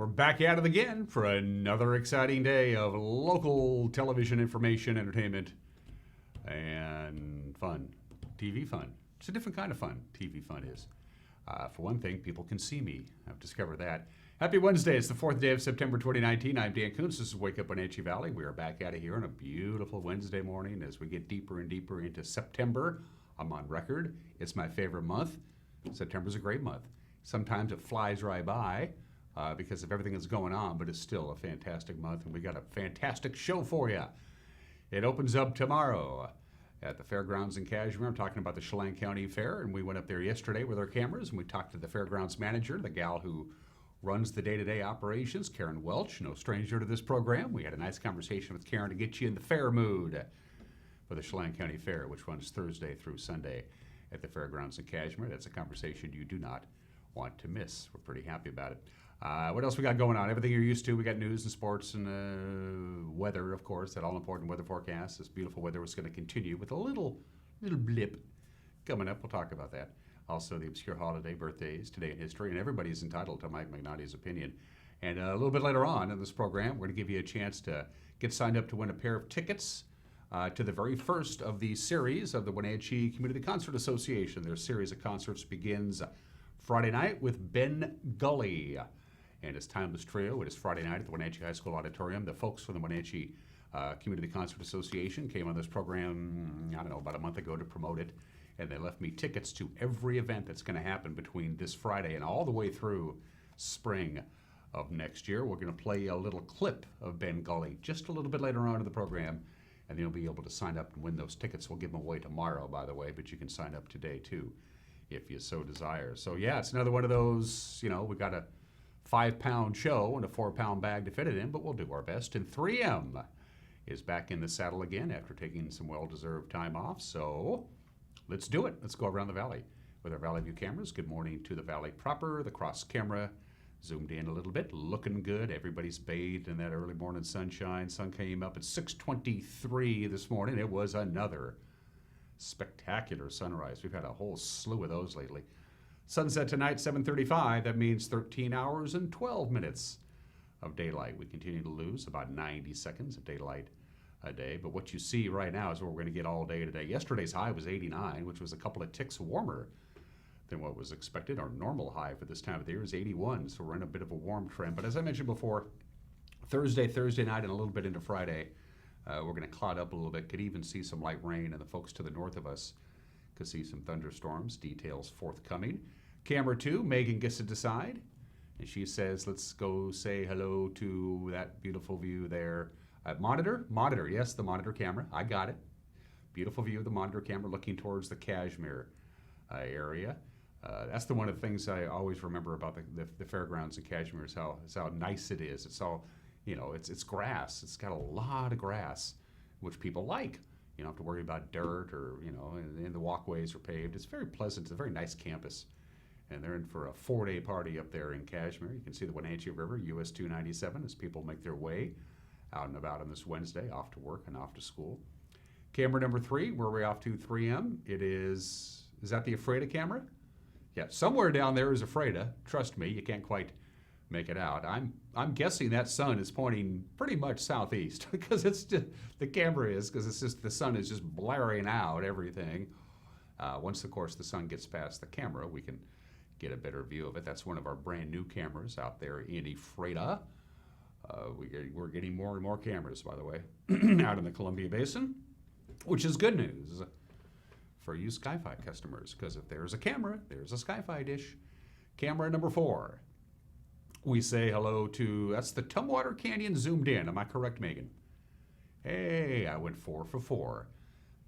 We're back at it again for another exciting day of local television information, entertainment, and fun. TV fun. It's a different kind of fun, TV fun is. For one thing, people can see me. I've discovered that. Happy Wednesday. It's the 4th day of September 2019. I'm Dan Kuntz. This is Wake Up Wenatchee Valley. We are back at it here on a beautiful Wednesday morning as we get deeper and deeper into September. I'm on record. It's my favorite month. September's a great month. Sometimes it flies right by. Because of everything that's going on, but it's still a fantastic month, and we got a fantastic show for you. It opens up tomorrow at the Fairgrounds in Cashmere. I'm talking about the Chelan County Fair, and we went up there yesterday with our cameras, and we talked to the fairgrounds manager, the gal who runs the day-to-day operations, Karen Welch, no stranger to this program. We had a nice conversation with Karen to get you in the fair mood for the Chelan County Fair, which runs Thursday through Sunday at the Fairgrounds in Cashmere. That's a conversation you do not want to miss. We're pretty happy about it. What else we got going on? Everything you're used to. We got news and sports and weather, of course, that all-important weather forecast. This beautiful weather is going to continue with a little blip coming up. We'll talk about that. Also, the obscure holiday, birthdays, today in history, and everybody's entitled to Mike Magnotti's opinion. And a little bit later on in this program, we're going to give you a chance to get signed up to win a pair of tickets to the very first of the series of the Wenatchee Community Concert Association. Their series of concerts begins Friday night with Ben Gully and his Timeless Trio. It is Friday night at the Wenatchee High School Auditorium. The folks from the Wenatchee Community Concert Association came on this program, I don't know, about a month ago to promote it, and they left me tickets to every event that's going to happen between this Friday and all the way through spring of next year. We're going to play a little clip of Ben Gully just a little bit later on in the program, and you'll be able to sign up and win those tickets. We'll give them away tomorrow, by the way, but you can sign up today, too, if you so desire. So, yeah, it's another one of those, we got a 5-pound show and a 4-pound bag to fit it in, but we'll do our best. And 3M is back in the saddle again after taking some well-deserved time off. So let's do it. Let's go around the valley with our Valley View cameras. Good morning to the valley proper. The cross camera zoomed in a little bit, looking good. Everybody's bathed in that early morning sunshine. Sun came up at 6:23 this morning. It was another spectacular sunrise. We've had a whole slew of those lately. Sunset tonight, 7:35. That means 13 hours and 12 minutes of daylight. We continue to lose about 90 seconds of daylight a day. But what you see right now is what we're going to get all day today. Yesterday's high was 89, which was a couple of ticks warmer than what was expected. Our normal high for this time of the year is 81, so we're in a bit of a warm trend. But as I mentioned before, Thursday night, and a little bit into Friday, we're going to cloud up a little bit. Could even see some light rain, and the folks to the north of us could see some thunderstorms. Details forthcoming. Camera 2, Megan gets to decide. And she says, let's go say hello to that beautiful view there. Monitor, yes, the monitor camera. I got it. Beautiful view of the monitor camera looking towards the Cashmere area. That's one of the things I always remember about the fairgrounds in Cashmere is how nice it is. It's all, it's grass. It's got a lot of grass, which people like. You don't have to worry about dirt or, and the walkways are paved. It's very pleasant. It's a very nice campus. And they're in for a 4-day party up there in Cashmere. You can see the Wenatchee River, US 297, as people make their way out and about on this Wednesday, off to work and off to school. Camera number 3, where we're off to 3M. Is that the Ephrata camera? Yeah, somewhere down there is Ephrata. Trust me, you can't quite make it out. I'm guessing that sun is pointing pretty much southeast because it's just, the camera is, because it's just the sun is just blaring out everything. Once, of course, the sun gets past the camera, we can get a better view of it. That's one of our brand new cameras out there in Ephrata. We're getting more and more cameras, by the way, out in the Columbia Basin, which is good news for you Sky-Fi customers, because if there's a camera, there's a Sky-Fi dish. Camera number 4. We say hello to, that's the Tumwater Canyon zoomed in. Am I correct, Megan? Hey, I went 4 for 4.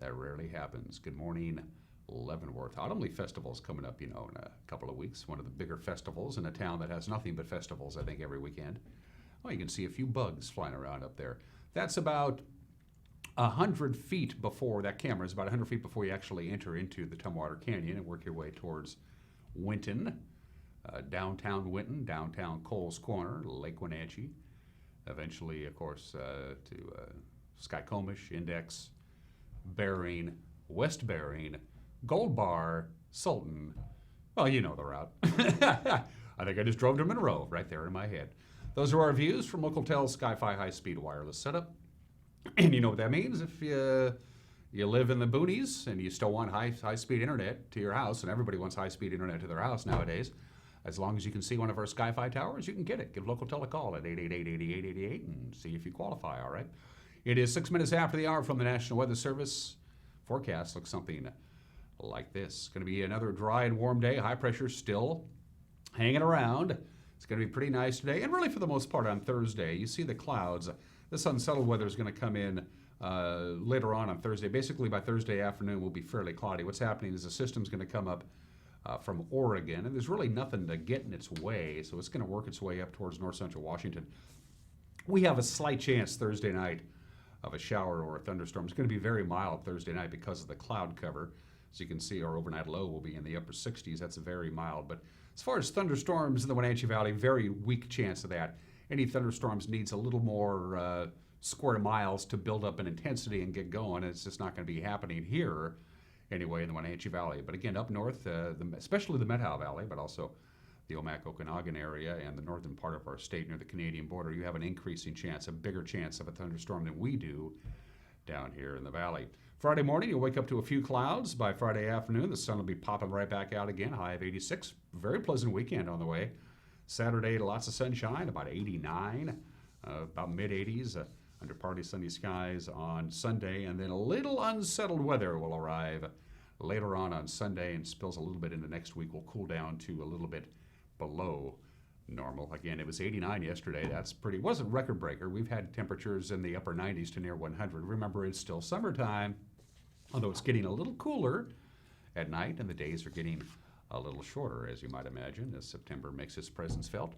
That rarely happens. Good morning, Leavenworth. Autumn Leaf Festival's coming up, in a couple of weeks. One of the bigger festivals in a town that has nothing but festivals, I think, every weekend. Well, you can see a few bugs flying around up there. That's about 100 feet before, that camera is about 100 feet before you actually enter into the Tumwater Canyon and work your way towards Winton, downtown Winton, downtown Coles Corner, Lake Wenatchee. Eventually, of course, to Skykomish, Index, Bering, West Bering, Gold Bar, Sultan. Well, you know the route. I think I just drove to Monroe right there in my head. Those are our views from Localtel's Sky-Fi high-speed wireless setup. And you know what that means if you live in the boonies and you still want high-speed internet to your house, and everybody wants high-speed internet to their house nowadays. As long as you can see one of our Sky-Fi towers, you can get it. Give Localtel a call at 888-8888 and see if you qualify, all right? It is 6 minutes after the hour from the National Weather Service. Forecast looks something like this. It's going to be another dry and warm day. High pressure still hanging around. It's going to be pretty nice today, and really for the most part on Thursday. You see the clouds. This unsettled weather is going to come in later on Thursday. Basically, by Thursday afternoon, will be fairly cloudy. What's happening is the system's going to come up from Oregon, and there's really nothing to get in its way, so it's going to work its way up towards north central Washington. We have a slight chance Thursday night of a shower or a thunderstorm. It's going to be very mild Thursday night because of the cloud cover. As you can see, our overnight low will be in the upper 60s. That's very mild. But as far as thunderstorms in the Wenatchee Valley, very weak chance of that. Any thunderstorms needs a little more square miles to build up in intensity and get going. It's just not going to be happening here anyway in the Wenatchee Valley. But again, up north, especially the Methow Valley, but also the Omak-Okanagan area and the northern part of our state near the Canadian border, you have an increasing chance, a bigger chance of a thunderstorm than we do down here in the valley. Friday morning, you'll wake up to a few clouds. By Friday afternoon, the sun will be popping right back out again, high of 86. Very pleasant weekend on the way. Saturday, lots of sunshine, about 89, about mid-80s, under partly sunny skies on Sunday, and then a little unsettled weather will arrive later on Sunday and spills a little bit into next week. Will cool down to a little bit below normal. Again, it was 89 yesterday. That's pretty, wasn't record breaker. We've had temperatures in the upper 90s to near 100. Remember, it's still summertime, although it's getting a little cooler at night, and the days are getting a little shorter, as you might imagine, as September makes its presence felt.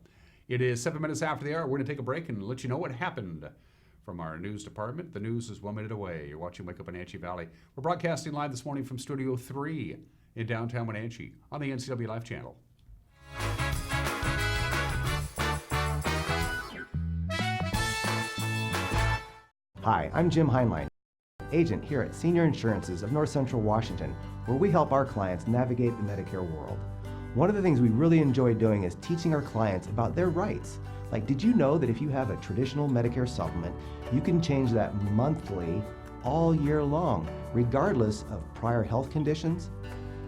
It is 7 minutes after the hour. We're going to take a break and let you know what happened from our news department. The news is 1 minute away. You're watching Wake Up Wenatchee Valley. We're broadcasting live this morning from Studio 3 in downtown Wenatchee on the NCW Live channel. Hi, I'm Jim Heinlein, agent here at Senior Insurances of North Central Washington, where we help our clients navigate the Medicare world. One of the things we really enjoy doing is teaching our clients about their rights. Like, did you know that if you have a traditional Medicare supplement, you can change that monthly all year long, regardless of prior health conditions?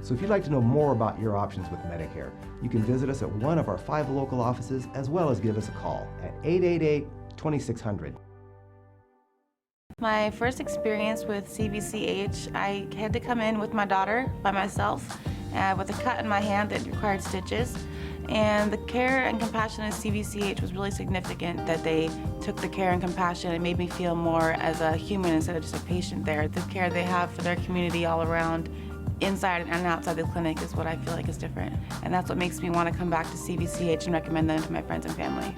So if you'd like to know more about your options with Medicare, you can visit us at one of our 5 local offices, as well as give us a call at 888-2600. My first experience with CVCH, I had to come in with my daughter by myself with a cut in my hand that required stitches. And the care and compassion at CVCH was really significant, that they took the care and compassion and made me feel more as a human instead of just a patient there. The care they have for their community all around, inside and outside the clinic, is what I feel like is different. And that's what makes me want to come back to CVCH and recommend them to my friends and family.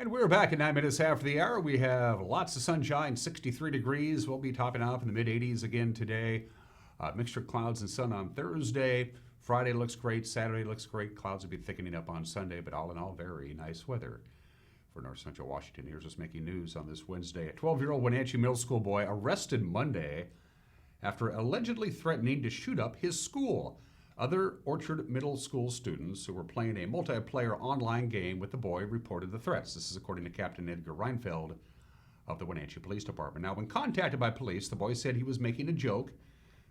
We're back at 9 minutes after the hour. We have lots of sunshine, 63 degrees. We'll be topping off in the mid-80s again today. Mixture of clouds and sun on Thursday. Friday looks great. Saturday looks great. Clouds will be thickening up on Sunday, but all in all, very nice weather for north central Washington. Here's us making news on this Wednesday. A 12-year-old Wenatchee middle school boy arrested Monday after allegedly threatening to shoot up his school. Other Orchard Middle School students who were playing a multiplayer online game with the boy reported the threats. This is according to Captain Edgar Reinfeld of the Wenatchee Police Department. Now, when contacted by police, the boy said he was making a joke,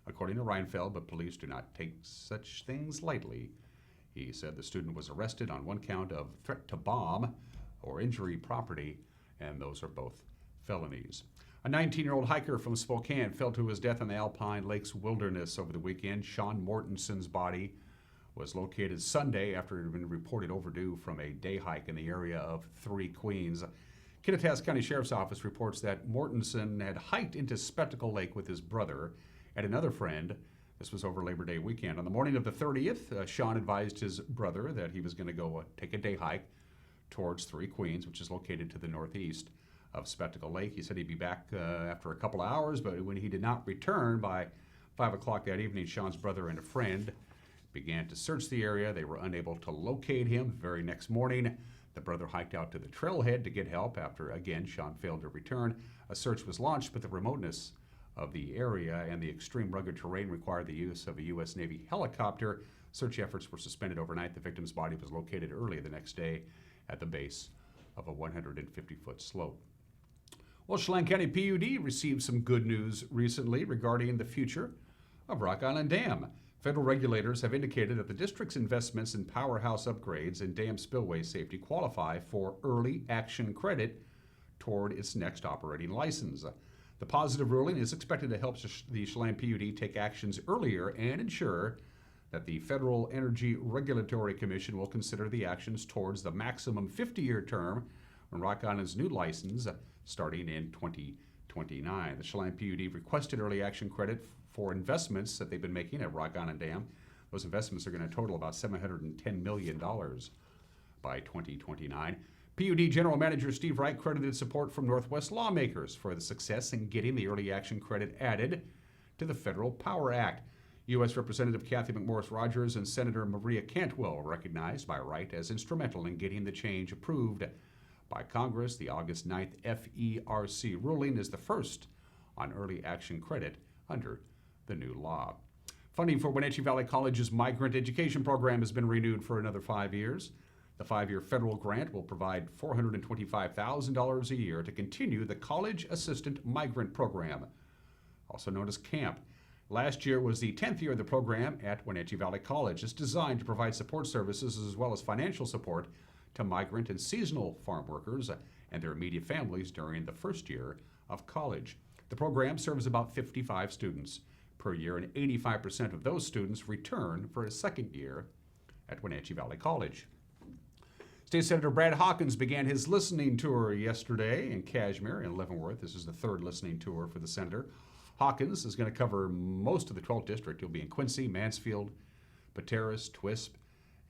according to Reinfeld, but police do not take such things lightly. He said the student was arrested on one count of threat to bomb or injury property, and those are both felonies. A 19-year-old hiker from Spokane fell to his death in the Alpine Lakes Wilderness over the weekend. Sean Mortenson's body was located Sunday after it had been reported overdue from a day hike in the area of Three Queens. Kittitas County Sheriff's Office reports that Mortenson had hiked into Spectacle Lake with his brother and another friend. This was over Labor Day weekend. On the morning of the 30th, Sean advised his brother that he was going to go take a day hike towards Three Queens, which is located to the northeast of Spectacle Lake. He said he'd be back after a couple of hours, but when he did not return by 5 o'clock that evening, Sean's brother and a friend began to search the area. They were unable to locate him. The very next morning, the The brother hiked out to the trailhead to get help after, again, Sean failed to return. A search was launched, but the remoteness of the area and the extreme rugged terrain required the use of a U.S. Navy helicopter. Search efforts were suspended overnight. The victim's body was located early the next day at the base of a 150-foot slope. Well, Chelan County PUD received some good news recently regarding the future of Rock Island Dam. Federal regulators have indicated that the district's investments in powerhouse upgrades and dam spillway safety qualify for early action credit toward its next operating license. The positive ruling is expected to help the Chelan PUD take actions earlier and ensure that the Federal Energy Regulatory Commission will consider the actions towards the maximum 50-year term when Rock Island's new license starting in 2029. The Chelan PUD requested early action credit for investments that they've been making at Rock Island Dam. Those investments are going to total about $710 million by 2029. PUD General Manager Steve Wright credited support from Northwest lawmakers for the success in getting the early action credit added to the Federal Power Act. U.S. Representative Kathy McMorris Rogers and Senator Maria Cantwell were recognized by Wright as instrumental in getting the change approved by Congress. The August 9th FERC ruling is the first on early action credit under the new law. Funding for Wenatchee Valley College's migrant education program has been renewed for another 5 years. The 5-year federal grant will provide $425,000 a year to continue the College Assistant Migrant Program, also known as CAMP. Last year was the 10th year of the program at Wenatchee Valley College. It's designed to provide support services as well as financial support to migrant and seasonal farm workers and their immediate families during the first year of college. The program serves about 55 students per year, and 85% of those students return for a second year at Wenatchee Valley College. State Senator Brad Hawkins began his listening tour yesterday in Cashmere and Leavenworth. This is the third listening tour for the senator. Hawkins is going to cover most of the 12th district. He'll be in Quincy, Mansfield, Pateros, Twisp,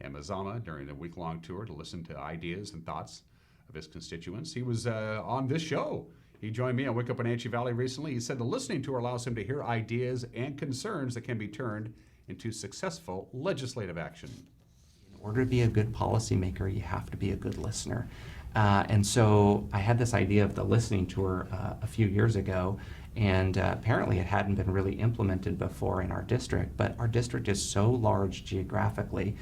and Mazama during the week-long tour to listen to ideas and thoughts of his constituents. He was on this show. He joined me on Wake Up Wenatchee Valley recently. He said the listening tour allows him to hear ideas and concerns that can be turned into successful legislative action. In order to be a good policymaker, you have to be a good listener. And so I had this idea of the listening tour a few years ago, and apparently it hadn't been really implemented before in our district, but our district is so large geographically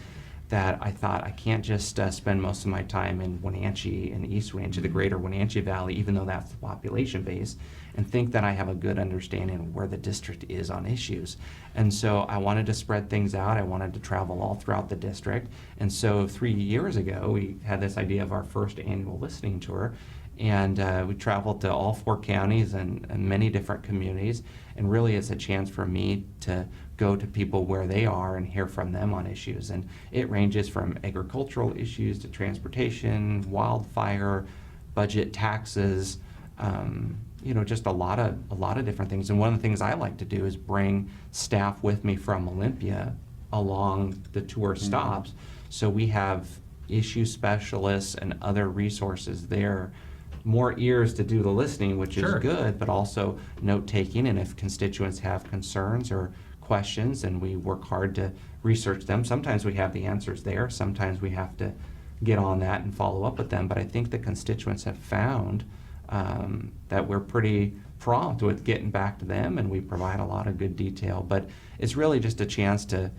that I thought I can't just spend most of my time in Wenatchee and East Wenatchee, the greater Wenatchee Valley, even though that's the population base, and think that I have a good understanding of where the district is on issues. And so I wanted to spread things out. I wanted to travel all throughout the district. And so 3 years ago, we had this idea of our first annual listening tour. And we traveled to all 4 counties and many different communities. And really it's a chance for me to go to people where they are and hear from them on issues. And it ranges from agricultural issues to transportation, wildfire, budget, taxes, just a lot of different things. And one of the things I like to do is bring staff with me from Olympia along the tour stops. So we have issue specialists and other resources there, more ears to do the listening, which is good, but also note-taking. And if constituents have concerns or questions, and we work hard to research them. Sometimes we have the answers there. Sometimes we have to get on that and follow up with them. But I think the constituents have found that we're pretty prompt with getting back to them, and we provide a lot of good detail. But it's really just a chance to,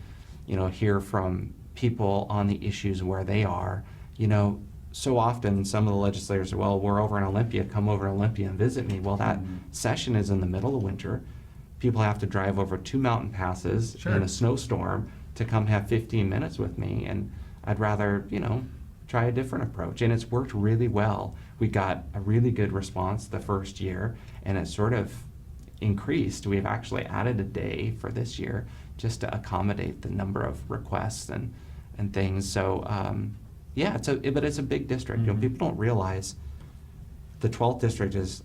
hear from people on the issues where they are. So often some of the legislators say, well, we're over in Olympia, come over to Olympia and visit me. Well, that session is in the middle of winter. People have to drive over 2 mountain passes in a snowstorm to come have 15 minutes with me. And I'd rather, try a different approach. And it's worked really well. We got a really good response the first year, and it sort of increased. We've actually added a day for this year just to accommodate the number of requests and things. So, but it's a big district. People don't realize the 12th district is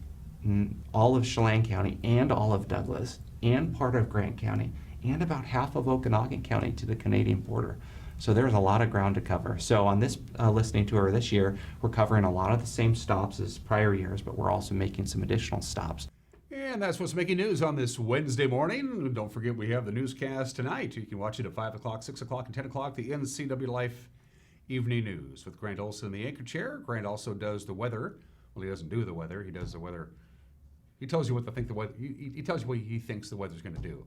all of Chelan County and all of Douglas and part of Grant County and about half of Okanagan County to the Canadian border. So there's a lot of ground to cover. So on this listening tour this year, we're covering a lot of the same stops as prior years, but we're also making some additional stops. And that's what's making news on this Wednesday morning. Don't forget we have the newscast tonight. You can watch it at 5 o'clock, 6 o'clock, and 10 o'clock, the NCW Life Evening News with Grant Olson in the anchor chair. Grant also does the weather. Well, he doesn't do the weather. He does the weather. He tells you what the weather. He tells you what he thinks the weather's going to do.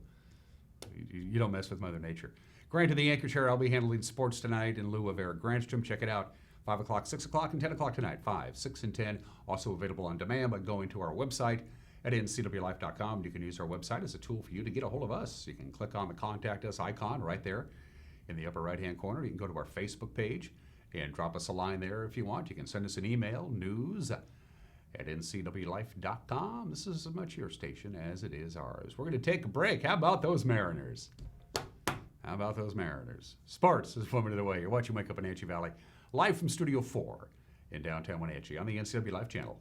You don't mess with Mother Nature. Grant in the anchor chair. I'll be handling sports tonight in lieu of Eric Grandstrom. Check it out. 5 o'clock, 6 o'clock, and 10 o'clock tonight. 5, 6, and 10. Also available on demand by going to our website at ncwlife.com. You can use our website as a tool for you to get a hold of us. You can click on the Contact Us icon right there in the upper right-hand corner. You can go to our Facebook page and drop us a line there if you want. You can send us an email, news at ncwlife.com. This is as much your station as it is ours. We're going to take a break. How about those Mariners? How about those Mariners? Sports is 1 minute away. You're watching Wake Up in Wenatchee Valley, live from Studio 4 in downtown Wenatchee on the NCW Life channel.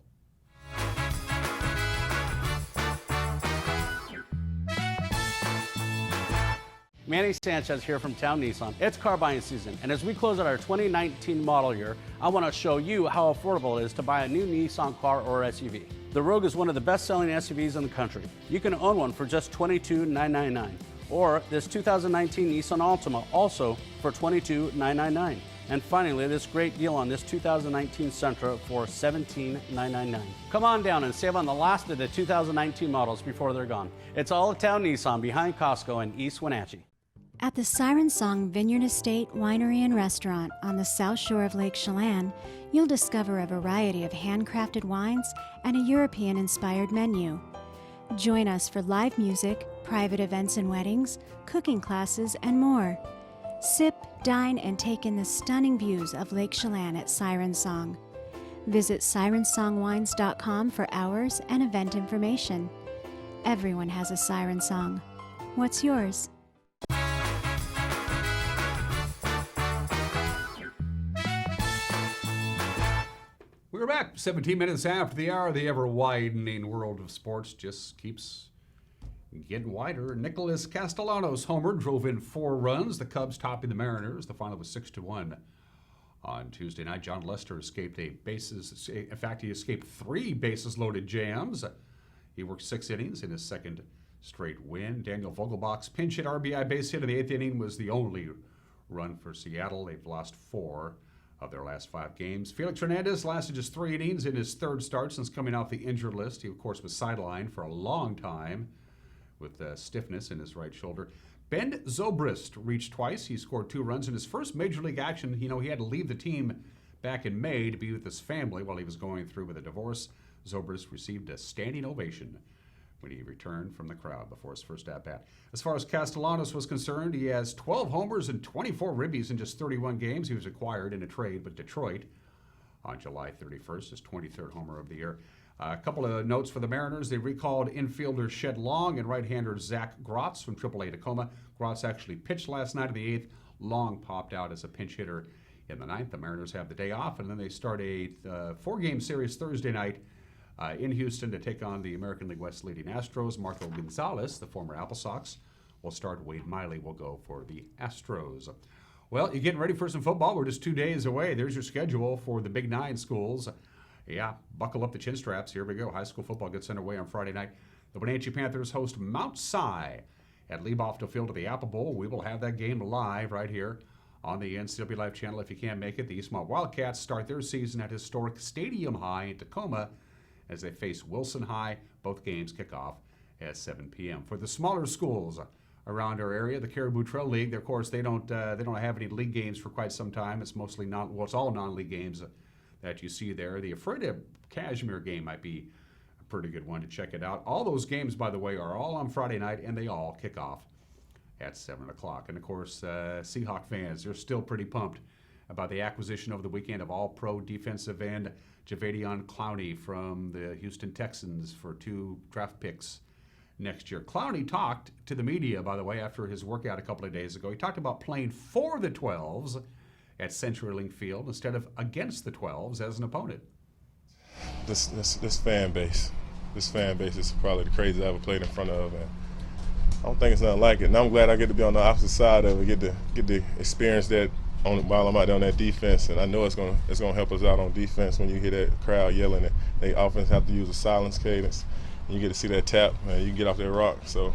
Manny Sanchez here from Town Nissan. It's car buying season, and as we close out our 2019 model year, I want to show you how affordable it is to buy a new Nissan car or SUV. The Rogue is one of the best-selling SUVs in the country. You can own one for just $22,999, or this 2019 Nissan Altima also for $22,999. And finally, this great deal on this 2019 Sentra for $17,999. Come on down and save on the last of the 2019 models before they're gone. It's all at Town Nissan behind Costco in East Wenatchee. At the Siren Song Vineyard Estate Winery and Restaurant on the south shore of Lake Chelan, you'll discover a variety of handcrafted wines and a European-inspired menu. Join us for live music, private events and weddings, cooking classes, and more. Sip, dine, and take in the stunning views of Lake Chelan at Siren Song. Visit sirensongwines.com for hours and event information. Everyone has a siren song. What's yours? We're back 17 minutes after the hour. The ever-widening world of sports just keeps getting wider. Nicholas Castellanos homer, drove in 4 runs. The Cubs topping the Mariners. The final was 6-1 on Tuesday night. John Lester escaped he escaped 3 bases-loaded jams. He worked 6 innings in his second straight win. Daniel Vogelbach's pinch hit RBI base hit in the 8th inning was the only run for Seattle. They've lost 4 of their last 5 games. Felix Hernandez lasted just 3 innings in his 3rd start since coming off the injured list. He, of course, was sidelined for a long time with stiffness in his right shoulder. Ben Zobrist reached twice. He scored 2 runs in his first major league action. You know, he had to leave the team back in May to be with his family while he was going through with a divorce. Zobrist received a standing ovation when he returned from the crowd before his first at-bat. As far as Castellanos was concerned, he has 12 homers and 24 ribbies in just 31 games. He was acquired in a trade with Detroit on July 31st, his 23rd homer of the year. A couple of notes for the Mariners. They recalled infielder Shed Long and right-hander Zach Grotz from AAA Tacoma. Grotz actually pitched last night in the 8th. Long popped out as a pinch hitter in the 9th. The Mariners have the day off, and then they start a 4-game series Thursday night in Houston to take on the American League West leading Astros. Marco Gonzalez, the former Apple Sox, will start. Wade Miley will go for the Astros. Well, you're getting ready for some football. We're just 2 days away. There's your schedule for the Big 9 schools. Yeah, buckle up the chin straps. Here we go. High school football gets underway on Friday night. The Wenatchee Panthers host Mount Si at Lieboftel Field at the Apple Bowl. We will have that game live right here on the NCW Life channel if you can't make it. The Eastmont Wildcats start their season at historic Stadium High in Tacoma as they face Wilson High. Both games kick off at 7 p.m. For the smaller schools around our area, the Caribou Trail League, of course, they don't have any league games for quite some time. It's mostly it's all non-league games that you see there. The Ephrata Cashmere game might be a pretty good one to check it out. All those games, by the way, are all on Friday night, and they all kick off at 7 o'clock. And, of course, Seahawk fans, they're still pretty pumped about the acquisition over the weekend of all-pro defensive end Jadeveon Clowney from the Houston Texans for 2 draft picks next year. Clowney talked to the media, by the way, after his workout a couple of days ago. He talked about playing for the 12s at CenturyLink Field instead of against the 12s as an opponent. This fan base is probably the craziest I ever played in front of, and I don't think it's nothing like it. And I'm glad I get to be on the opposite side of it, get to experience that while I'm out there on that defense. And I know it's gonna help us out on defense when you hear that crowd yelling. And they often have to use a silence cadence, and you get to see that tap, and you can get off that rock. So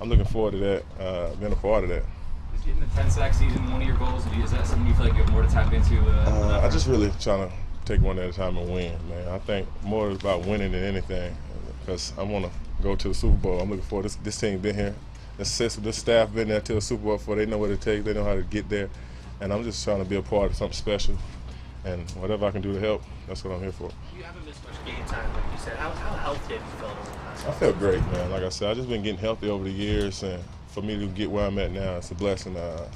I'm looking forward to that, being a part of that. Is getting the 10 sack season one of your goals? Is that something you feel like you have more to tap into? I just really trying to take one at a time and win, man. I think more about winning than anything, because I want to go to the Super Bowl. I'm looking for this team been here. This staff been there to the Super Bowl before. They know what it takes. They know how to get there, and I'm just trying to be a part of something special. And whatever I can do to help, that's what I'm here for. You haven't missed much game time, like you said. How healthy have you felt over the past? I feel great, man. Like I said, I've just been getting healthy over the years, and for me to get where I'm at now, it's a blessing. I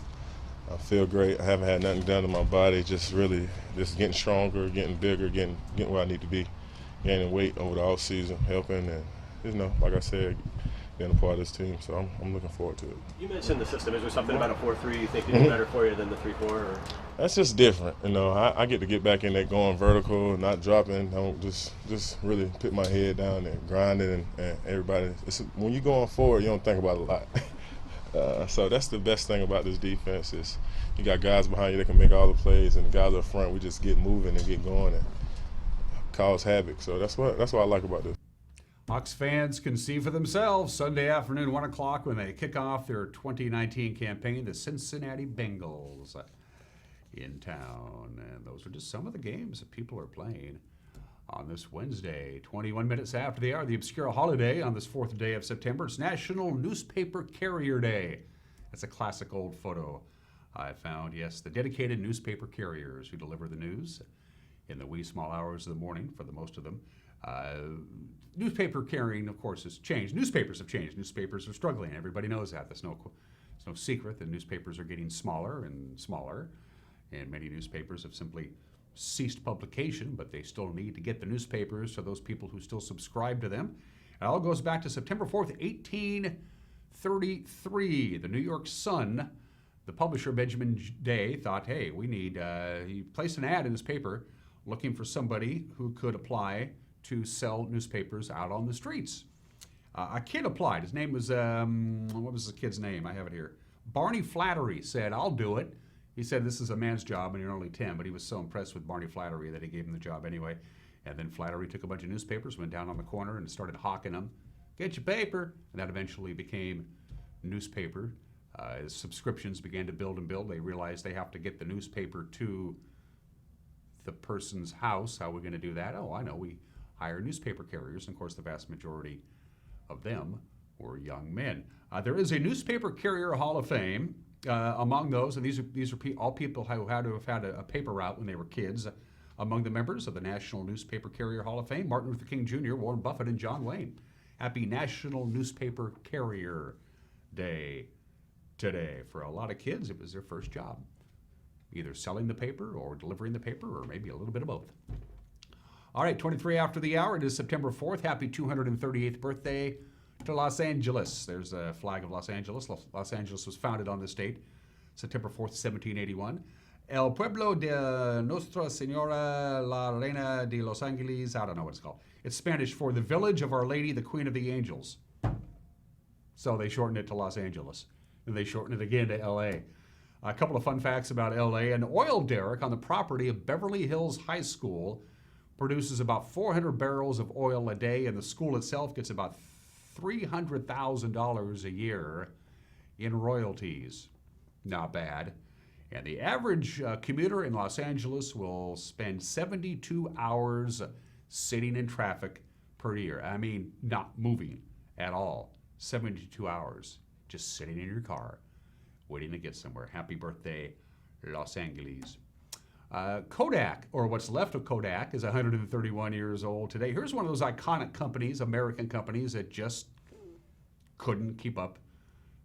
feel great. I haven't had nothing done to my body. Just getting stronger, getting bigger, getting where I need to be, gaining weight over the off season, helping, and like I said, being a part of this team. So I'm looking forward to it. You mentioned the system. Is there something about a 4-3 you think is better for you than the 3-4? That's just different. I get to get back in there going vertical, not dropping. Don't just really put my head down and grind it, and everybody. When you're going forward, you don't think about it a lot. So that's the best thing about this defense is you got guys behind you that can make all the plays, and the guys up front, we just get moving and get going and cause havoc. So that's what I like about this. Hawks fans can see for themselves Sunday afternoon, 1 o'clock, when they kick off their 2019 campaign, the Cincinnati Bengals in town. And those are just some of the games that people are playing on this Wednesday, 21 minutes after the hour, the obscure holiday on this 4th day of September. It's National Newspaper Carrier Day. That's a classic old photo I found. Yes, the dedicated newspaper carriers who deliver the news in the wee small hours of the morning for the most of them. Newspaper carrying, of course, has changed. Newspapers have changed. Newspapers are struggling. Everybody knows that. It's no secret that newspapers are getting smaller and smaller, and many newspapers have simply ceased publication, but they still need to get the newspapers to those people who still subscribe to them. It all goes back to September 4th, 1833. The New York Sun, the publisher Benjamin Day, thought, hey, we need, he placed an ad in his paper looking for somebody who could apply to sell newspapers out on the streets. A kid applied. His name was, what was the kid's name? I have it here. Barney Flattery said, I'll do it. He said this is a man's job and you're only 10, but he was so impressed with Barney Flattery that he gave him the job anyway. And then Flattery took a bunch of newspapers, went down on the corner and started hawking them. Get your paper. And that eventually became newspaper. As subscriptions began to build and build, they realized they have to get the newspaper to the person's house. How are we going to do that? Oh, I know. We hire newspaper carriers. And of course, the vast majority of them were young men. There is a Newspaper Carrier Hall of Fame. Among those, and these are all people who had to have had a paper route when they were kids. Among the members of the National Newspaper Carrier Hall of Fame, Martin Luther King Jr., Warren Buffett, and John Wayne. Happy National Newspaper Carrier Day today. For a lot of kids, it was their first job, either selling the paper or delivering the paper, or maybe a little bit of both. All right, 23 after the hour. It is September 4th. Happy 238th birthday to Los Angeles. There's a flag of Los Angeles. Los Angeles was founded on this date, September 4th, 1781. El Pueblo de Nuestra Señora la Reina de Los Angeles. I don't know what it's called. It's Spanish for the village of Our Lady, the Queen of the Angels. So they shortened it to Los Angeles. And they shortened it again to L.A. A couple of fun facts about L.A. An oil derrick on the property of Beverly Hills High School produces about 400 barrels of oil a day, and the school itself gets about $300,000 a year in royalties. Not bad. And the average commuter in Los Angeles will spend 72 hours sitting in traffic per year. I mean, not moving at all. 72 hours just sitting in your car, waiting to get somewhere. Happy birthday, Los Angeles. Kodak, or what's left of Kodak, is 131 years old today. Here's one of those iconic companies, American companies, that just couldn't keep up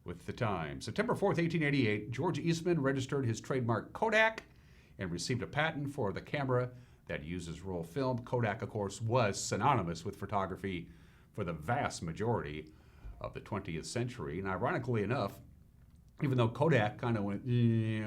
with the times. September 4th, 1888, George Eastman registered his trademark Kodak and received a patent for the camera that uses roll film. Kodak, of course, was synonymous with photography for the vast majority of the 20th century. And ironically enough, even though Kodak kind of went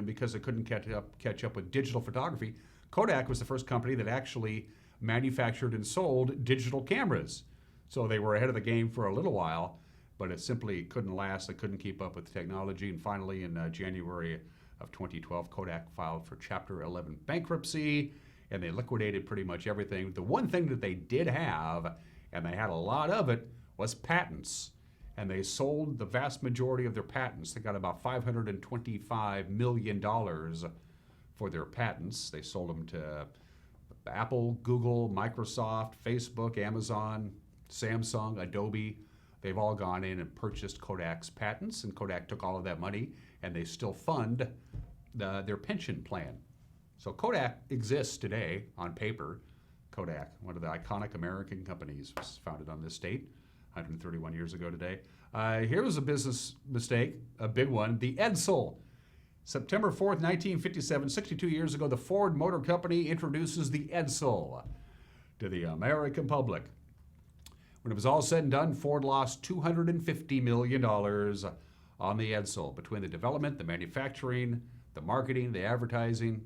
because it couldn't catch up with digital photography, Kodak was the first company that actually manufactured and sold digital cameras. So they were ahead of the game for a little while, but it simply couldn't last. It couldn't keep up with the technology. And finally, in January of 2012, Kodak filed for Chapter 11 bankruptcy, and they liquidated pretty much everything. The one thing that they did have, and they had a lot of it, was patents. and they sold the vast majority of their patents. They got about $525 million for their patents. They sold them to Apple, Google, Microsoft, Facebook, Amazon, Samsung, Adobe. They've all gone in and purchased Kodak's patents, and Kodak took all of that money, and they still fund their pension plan. So Kodak exists today on paper. Kodak, one of the iconic American companies, was founded on this date 131 years ago today. Here was a business mistake, a big one. The Edsel. September 4th, 1957, 62 years ago, the Ford Motor Company introduces the Edsel to the American public. When it was all said and done, Ford lost $250 million on the Edsel between the development, the manufacturing, the marketing, the advertising.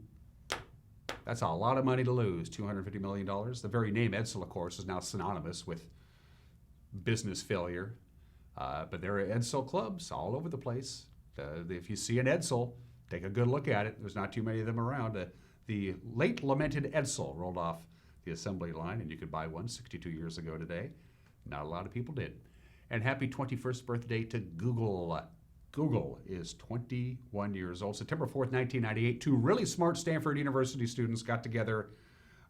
That's a lot of money to lose, $250 million. The very name Edsel, of course, is now synonymous with business failure. But there are Edsel clubs all over the place. If you see an Edsel, take a good look at it. There's not too many of them around. The late lamented Edsel rolled off the assembly line, and you could buy one 62 years ago today. Not a lot of people did. And happy 21st birthday to Google. Google is 21 years old. September 4th, 1998, two really smart Stanford University students got together.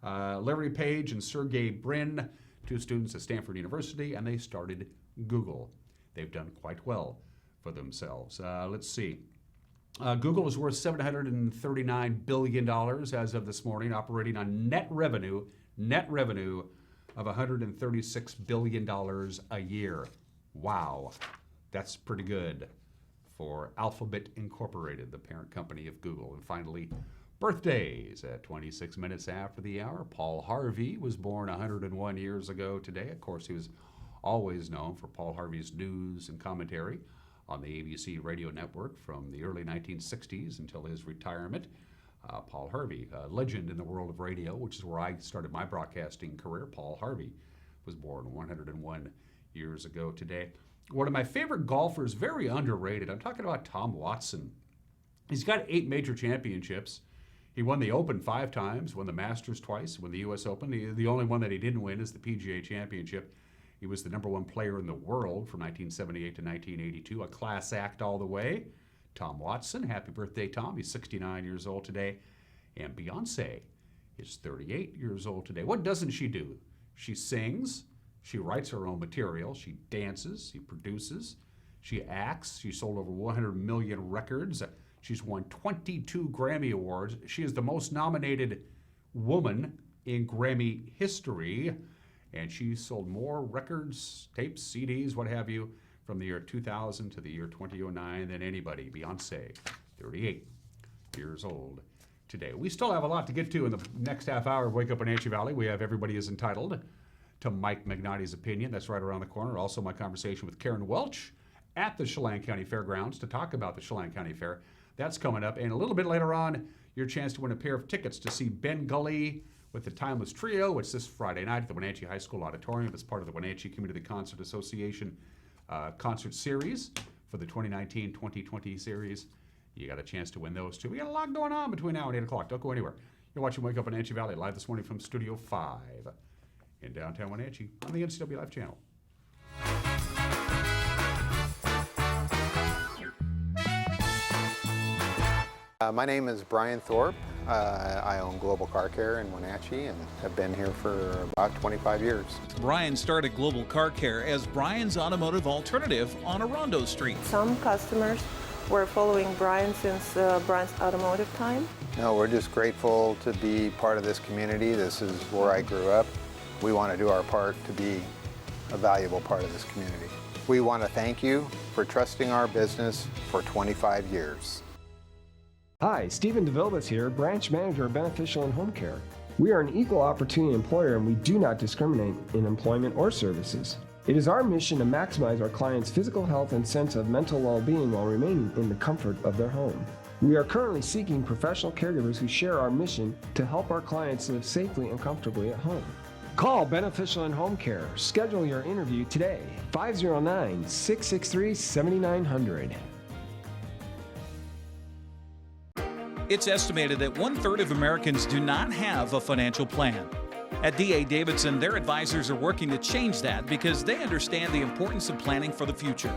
Larry Page and Sergey Brin, two students at Stanford University, and they started Google. They've done quite well for themselves. Let's see. Google is worth $739 billion as of this morning, operating on net revenue of $136 billion a year. Wow, that's pretty good for Alphabet Incorporated, the parent company of Google. And finally, birthdays at 26 minutes after the hour. Paul Harvey was born 101 years ago today. Of course, he was always known for Paul Harvey's news and commentary on the ABC radio network from the early 1960s until his retirement. Paul Harvey, a legend in the world of radio, which is where I started my broadcasting career. Paul Harvey was born 101 years ago today. One of my favorite golfers, very underrated, I'm talking about Tom Watson. He's got 8 major championships. He won the Open 5 times, won the Masters twice, won the U.S. Open. The only one that he didn't win is the PGA Championship. He was the #1 player in the world from 1978 to 1982, a class act all the way. Tom Watson, happy birthday, Tom. He's 69 years old today. And Beyonce is 38 years old today. What doesn't she do? She sings, she writes her own material, she dances, she produces, she acts. She sold over 100 million records. She's won 22 Grammy Awards. She is the most nominated woman in Grammy history. And she sold more records, tapes, CDs, what have you, from the year 2000 to the year 2009 than anybody. Beyonce, 38 years old today. We still have a lot to get to in the next half hour of Wake Up Wenatchee Valley. We have Everybody is Entitled to Mike Magnotti's Opinion. That's right around the corner. Also, my conversation with Karen Welch at the Chelan County Fairgrounds to talk about the Chelan County Fair. That's coming up. And a little bit later on, your chance to win a pair of tickets to see Ben Gully with the Timeless Trio. It's this Friday night at the Wenatchee High School Auditorium. It's part of the Wenatchee Community Concert Association concert series for the 2019-2020 series. You got a chance to win those too. We got a lot going on between now and 8 o'clock. Don't go anywhere. You're watching Wake Up Wenatchee Valley live this morning from Studio 5 in downtown Wenatchee on the NCW Live channel. My name is Brian Thorpe. I own Global Car Care in Wenatchee and have been here for about 25 years. Brian started Global Car Care as Brian's automotive alternative on Orondo Street. Some customers were following Brian since Brian's automotive time. No, we're just grateful to be part of this community. This is where I grew up. We want to do our part to be a valuable part of this community. We want to thank you for trusting our business for 25 years. Hi, Stephen DeVilbus here, Branch Manager of Beneficial and Home Care. We are an equal opportunity employer and we do not discriminate in employment or services. It is our mission to maximize our clients' physical health and sense of mental well-being while remaining in the comfort of their home. We are currently seeking professional caregivers who share our mission to help our clients live safely and comfortably at home. Call Beneficial and Home Care. Schedule your interview today. 509-663-7900. It's estimated that 1/3 of Americans do not have a financial plan. At D.A. Davidson, their advisors are working to change that because they understand the importance of planning for the future.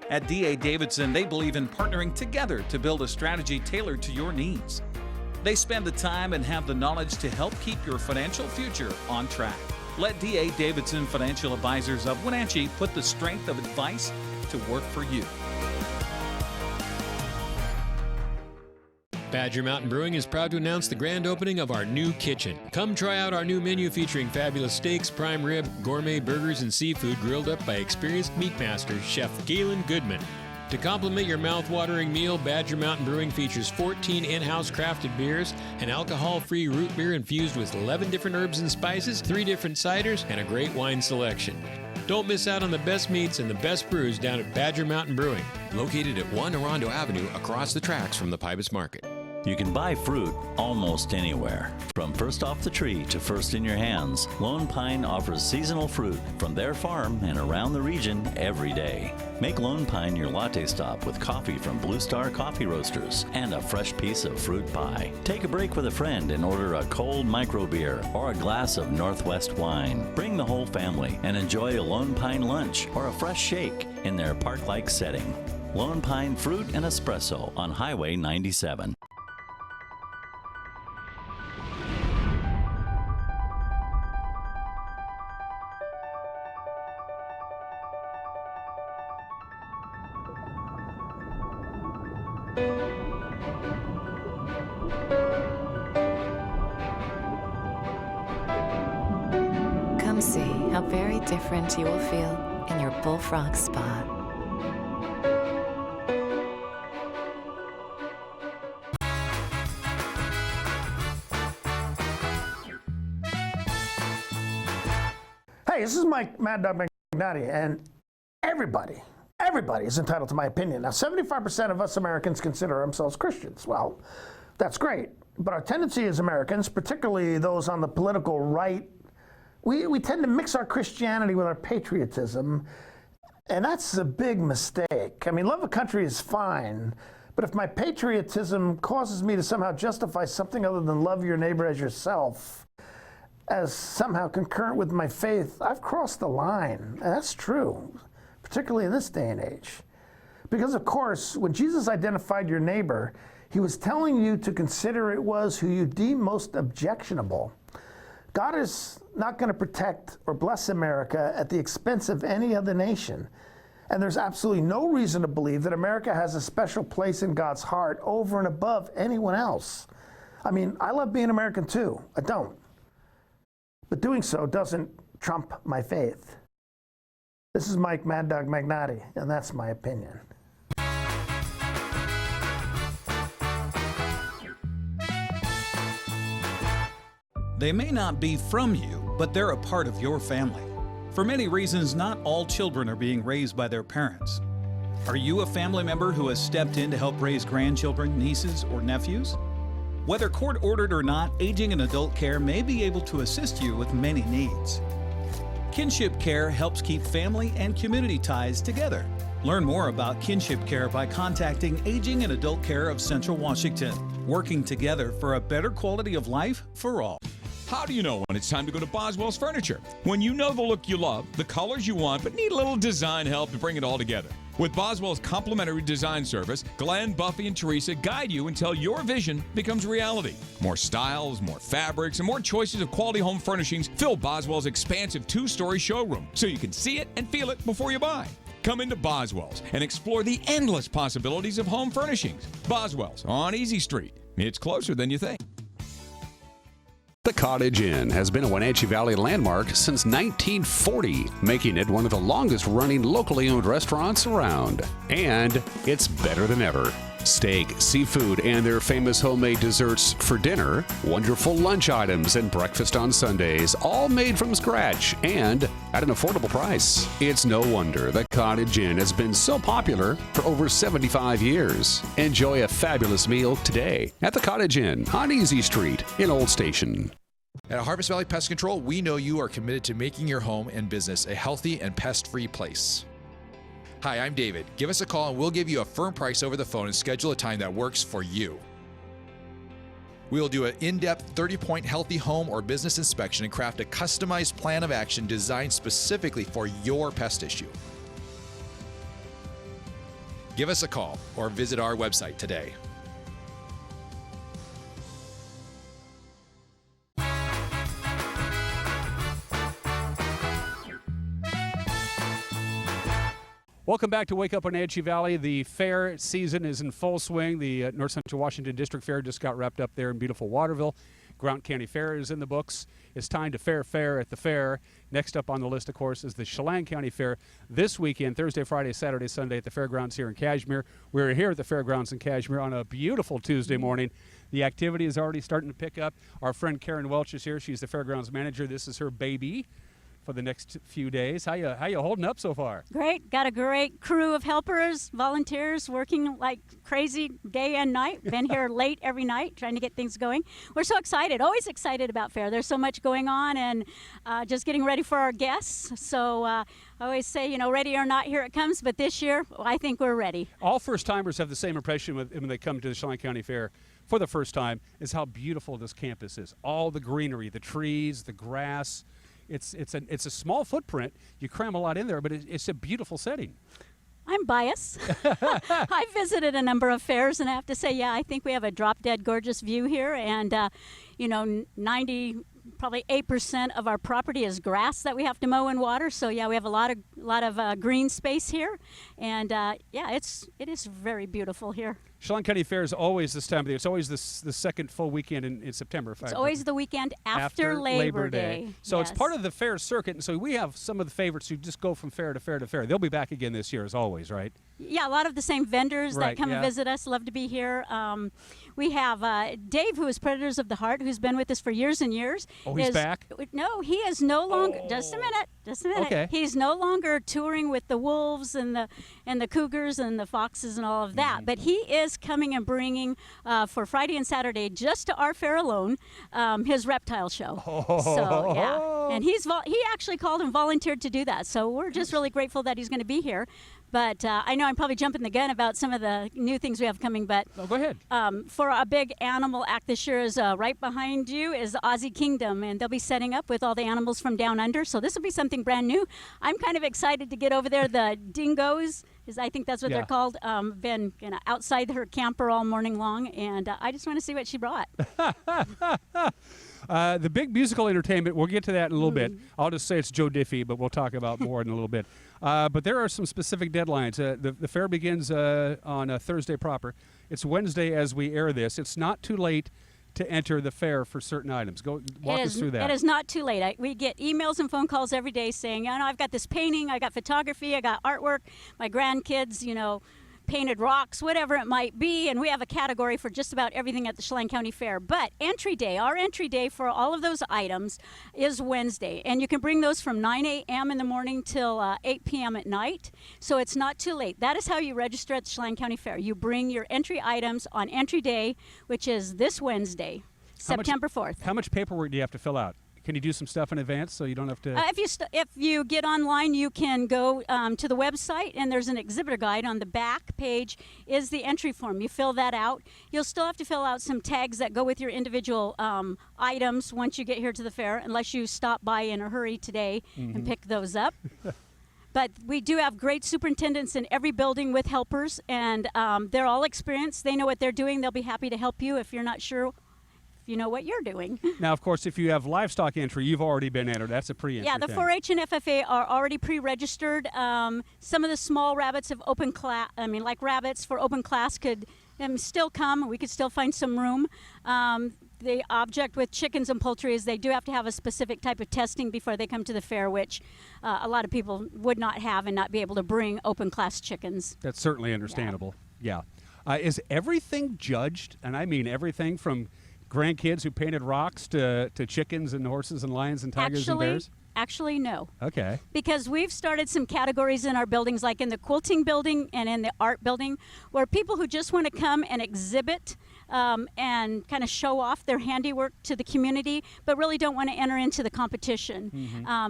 At D.A. Davidson, they believe in partnering together to build a strategy tailored to your needs. They spend the time and have the knowledge to help keep your financial future on track. Let D.A. Davidson Financial Advisors of Wenatchee put the strength of advice to work for you. Badger Mountain Brewing is proud to announce the grand opening of our new kitchen. Come try out our new menu featuring fabulous steaks, prime rib, gourmet burgers, and seafood grilled up by experienced meat master Chef Galen Goodman. To complement your mouth-watering meal, Badger Mountain Brewing features 14 in-house crafted beers, an alcohol-free root beer infused with 11 different herbs and spices, 3 different ciders, and a great wine selection. Don't miss out on the best meats and the best brews down at Badger Mountain Brewing, located at 1 Orondo Avenue across the tracks from the Pybus Market. You can buy fruit almost anywhere. From first off the tree to first in your hands, Lone Pine offers seasonal fruit from their farm and around the region every day. Make Lone Pine your latte stop with coffee from Blue Star Coffee Roasters and a fresh piece of fruit pie. Take a break with a friend and order a cold micro beer or a glass of Northwest wine. Bring the whole family and enjoy a Lone Pine lunch or a fresh shake in their park-like setting. Lone Pine Fruit and Espresso on Highway 97. Come see how very different you will feel in your Bullfrog Spa. Hey, this is Mike Mad Dog McNally, and everybody is entitled to my opinion. Now, 75% of us Americans consider ourselves Christians. Well, that's great. But our tendency as Americans, particularly those on the political right, we tend to mix our Christianity with our patriotism, and that's a big mistake. I mean, love of country is fine, but if my patriotism causes me to somehow justify something other than love your neighbor as yourself as somehow concurrent with my faith, I've crossed the line. And that's true, particularly in this day and age. Because, of course, when Jesus identified your neighbor, he was telling you to consider it was who you deem most objectionable. God is not going to protect or bless America at the expense of any other nation. And there's absolutely no reason to believe that America has a special place in God's heart over and above anyone else. I mean, I love being American too. I don't. But doing so doesn't trump my faith. This is Mike Mad Dog Magnati, and that's my opinion. They may not be from you, but they're a part of your family. For many reasons, not all children are being raised by their parents. Are you a family member who has stepped in to help raise grandchildren, nieces, or nephews? Whether court-ordered or not, Aging and Adult Care may be able to assist you with many needs. Kinship Care helps keep family and community ties together. Learn more about Kinship Care by contacting Aging and Adult Care of Central Washington, working together for a better quality of life for all. How do you know when it's time to go to Boswell's Furniture? When you know the look you love, the colors you want, but need a little design help to bring it all together. With Boswell's complimentary design service, Glenn, Buffy, and Teresa guide you until your vision becomes reality. More styles, more fabrics, and more choices of quality home furnishings fill Boswell's expansive 2-story showroom so you can see it and feel it before you buy. Come into Boswell's and explore the endless possibilities of home furnishings. Boswell's on Easy Street. It's closer than you think. The Cottage Inn has been a Wenatchee Valley landmark since 1940, making it one of the longest-running locally owned restaurants around. And it's better than ever. Steak, seafood, and their famous homemade desserts for dinner, wonderful lunch items, and breakfast on Sundays, all made from scratch and at an affordable price. It's no wonder the Cottage Inn has been so popular for over 75 years. Enjoy a fabulous meal today at the Cottage Inn on Easy Street in Old Station. At Harvest Valley Pest Control, we know you are committed to making your home and business a healthy and pest-free place. Hi, I'm David. Give us a call and we'll give you a firm price over the phone and schedule a time that works for you. We will do an in-depth 30-point healthy home or business inspection and craft a customized plan of action designed specifically for your pest issue. Give us a call or visit our website today. Welcome back to Wake Up Wenatchee Valley. The fair season is in full swing. The North Central Washington District Fair just got wrapped up there in beautiful Waterville. Grant County Fair is in the books. It's time to fair at the fair. Next up on the list, of course, is the Chelan County Fair this weekend, Thursday, Friday, Saturday, Sunday at the fairgrounds here in Cashmere. We're here at the fairgrounds in Cashmere on a beautiful Tuesday morning. The activity is already starting to pick up. Our friend Karen Welch is here. She's the fairgrounds manager. This is her baby for the next few days. How you holding up so far? Great. Got a great crew of helpers, volunteers working like crazy day and night. Been here late every night trying to get things going. We're so excited, always excited about fair. There's so much going on and just getting ready for our guests. So I always say, ready or not, here it comes. But this year, I think we're ready. All first-timers have the same impression when they come to the Chelan County Fair for the first time, is how beautiful this campus is. All the greenery, the trees, the grass. It's a small footprint. You cram a lot in there, but it's a beautiful setting. I'm biased. I visited a number of fairs, and I have to say, I think we have a drop-dead gorgeous view here. And, 8% of our property is grass that we have to mow and water. So, we have a lot of green space here. And, it is very beautiful here. Chelan County Fair is always this time of the year. It's always the second full weekend in September. It's always the weekend after Labor Day. So it's part of the fair circuit. And so we have some of the favorites who just go from fair to fair to fair. They'll be back again this year as always, right? Yeah, a lot of the same vendors that come and visit us. Love to be here. We have Dave, who is Predators of the Heart, who's been with us for years and years. Oh, he's back? No, he is no longer. Just a minute. Okay. He's no longer touring with the wolves and the cougars and the foxes and all of that. But he is coming and bringing for Friday and Saturday, just to our fair alone, his reptile show. So and he actually called and volunteered to do that. So we're just really grateful that he's going to be here. But I know I'm probably jumping the gun about some of the new things we have coming, but go ahead. For a big animal act this year is right behind you is Aussie Kingdom, and they'll be setting up with all the animals from down under. So this will be something brand new. I'm kind of excited to get over there. The dingoes, I think that's what they're called, been outside her camper all morning long, and I just want to see what she brought. The big musical entertainment, we'll get to that in a little bit. I'll just say it's Joe Diffie, but we'll talk about more in a little bit. But there are some specific deadlines. The fair begins on Thursday proper. It's Wednesday as we air this. It's not too late to enter the fair for certain items. Go walk us through that. It is not too late. We get emails and phone calls every day saying, I've got this painting, I got photography, I got artwork, my grandkids, painted rocks, whatever it might be, and we have a category for just about everything at the Chelan County Fair. But our entry day for all of those items is Wednesday, and you can bring those from 9 a.m. in the morning till 8 p.m. at night, so it's not too late. That is how you register at the Chelan County Fair. You bring your entry items on entry day, which is this Wednesday, September 4th. How much paperwork do you have to fill out? Can you do some stuff in advance so you don't have to? If you get online, you can go to the website, and there's an exhibitor guide on the back page is the entry form. You fill that out. You'll still have to fill out some tags that go with your individual items once you get here to the fair, unless you stop by in a hurry today and pick those up. But we do have great superintendents in every building with helpers, and they're all experienced. They know what they're doing. They'll be happy to help you if you're not sure you know what you're doing. Now, of course, if you have livestock entry, you've already been entered. That's a pre-entry. Yeah, the 4-H and FFA are already pre-registered. Some of the small rabbits have open class. Like rabbits for open class could still come. We could still find some room. The object with chickens and poultry is they do have to have a specific type of testing before they come to the fair, which a lot of people would not have and not be able to bring open class chickens. That's certainly understandable. Yeah. Is everything judged? And I mean everything from grandkids who painted rocks to chickens and horses and lions and tigers and bears? Actually, no. Okay. Because we've started some categories in our buildings, like in the quilting building and in the art building, where people who just want to come and exhibit and kind of show off their handiwork to the community, but really don't want to enter into the competition.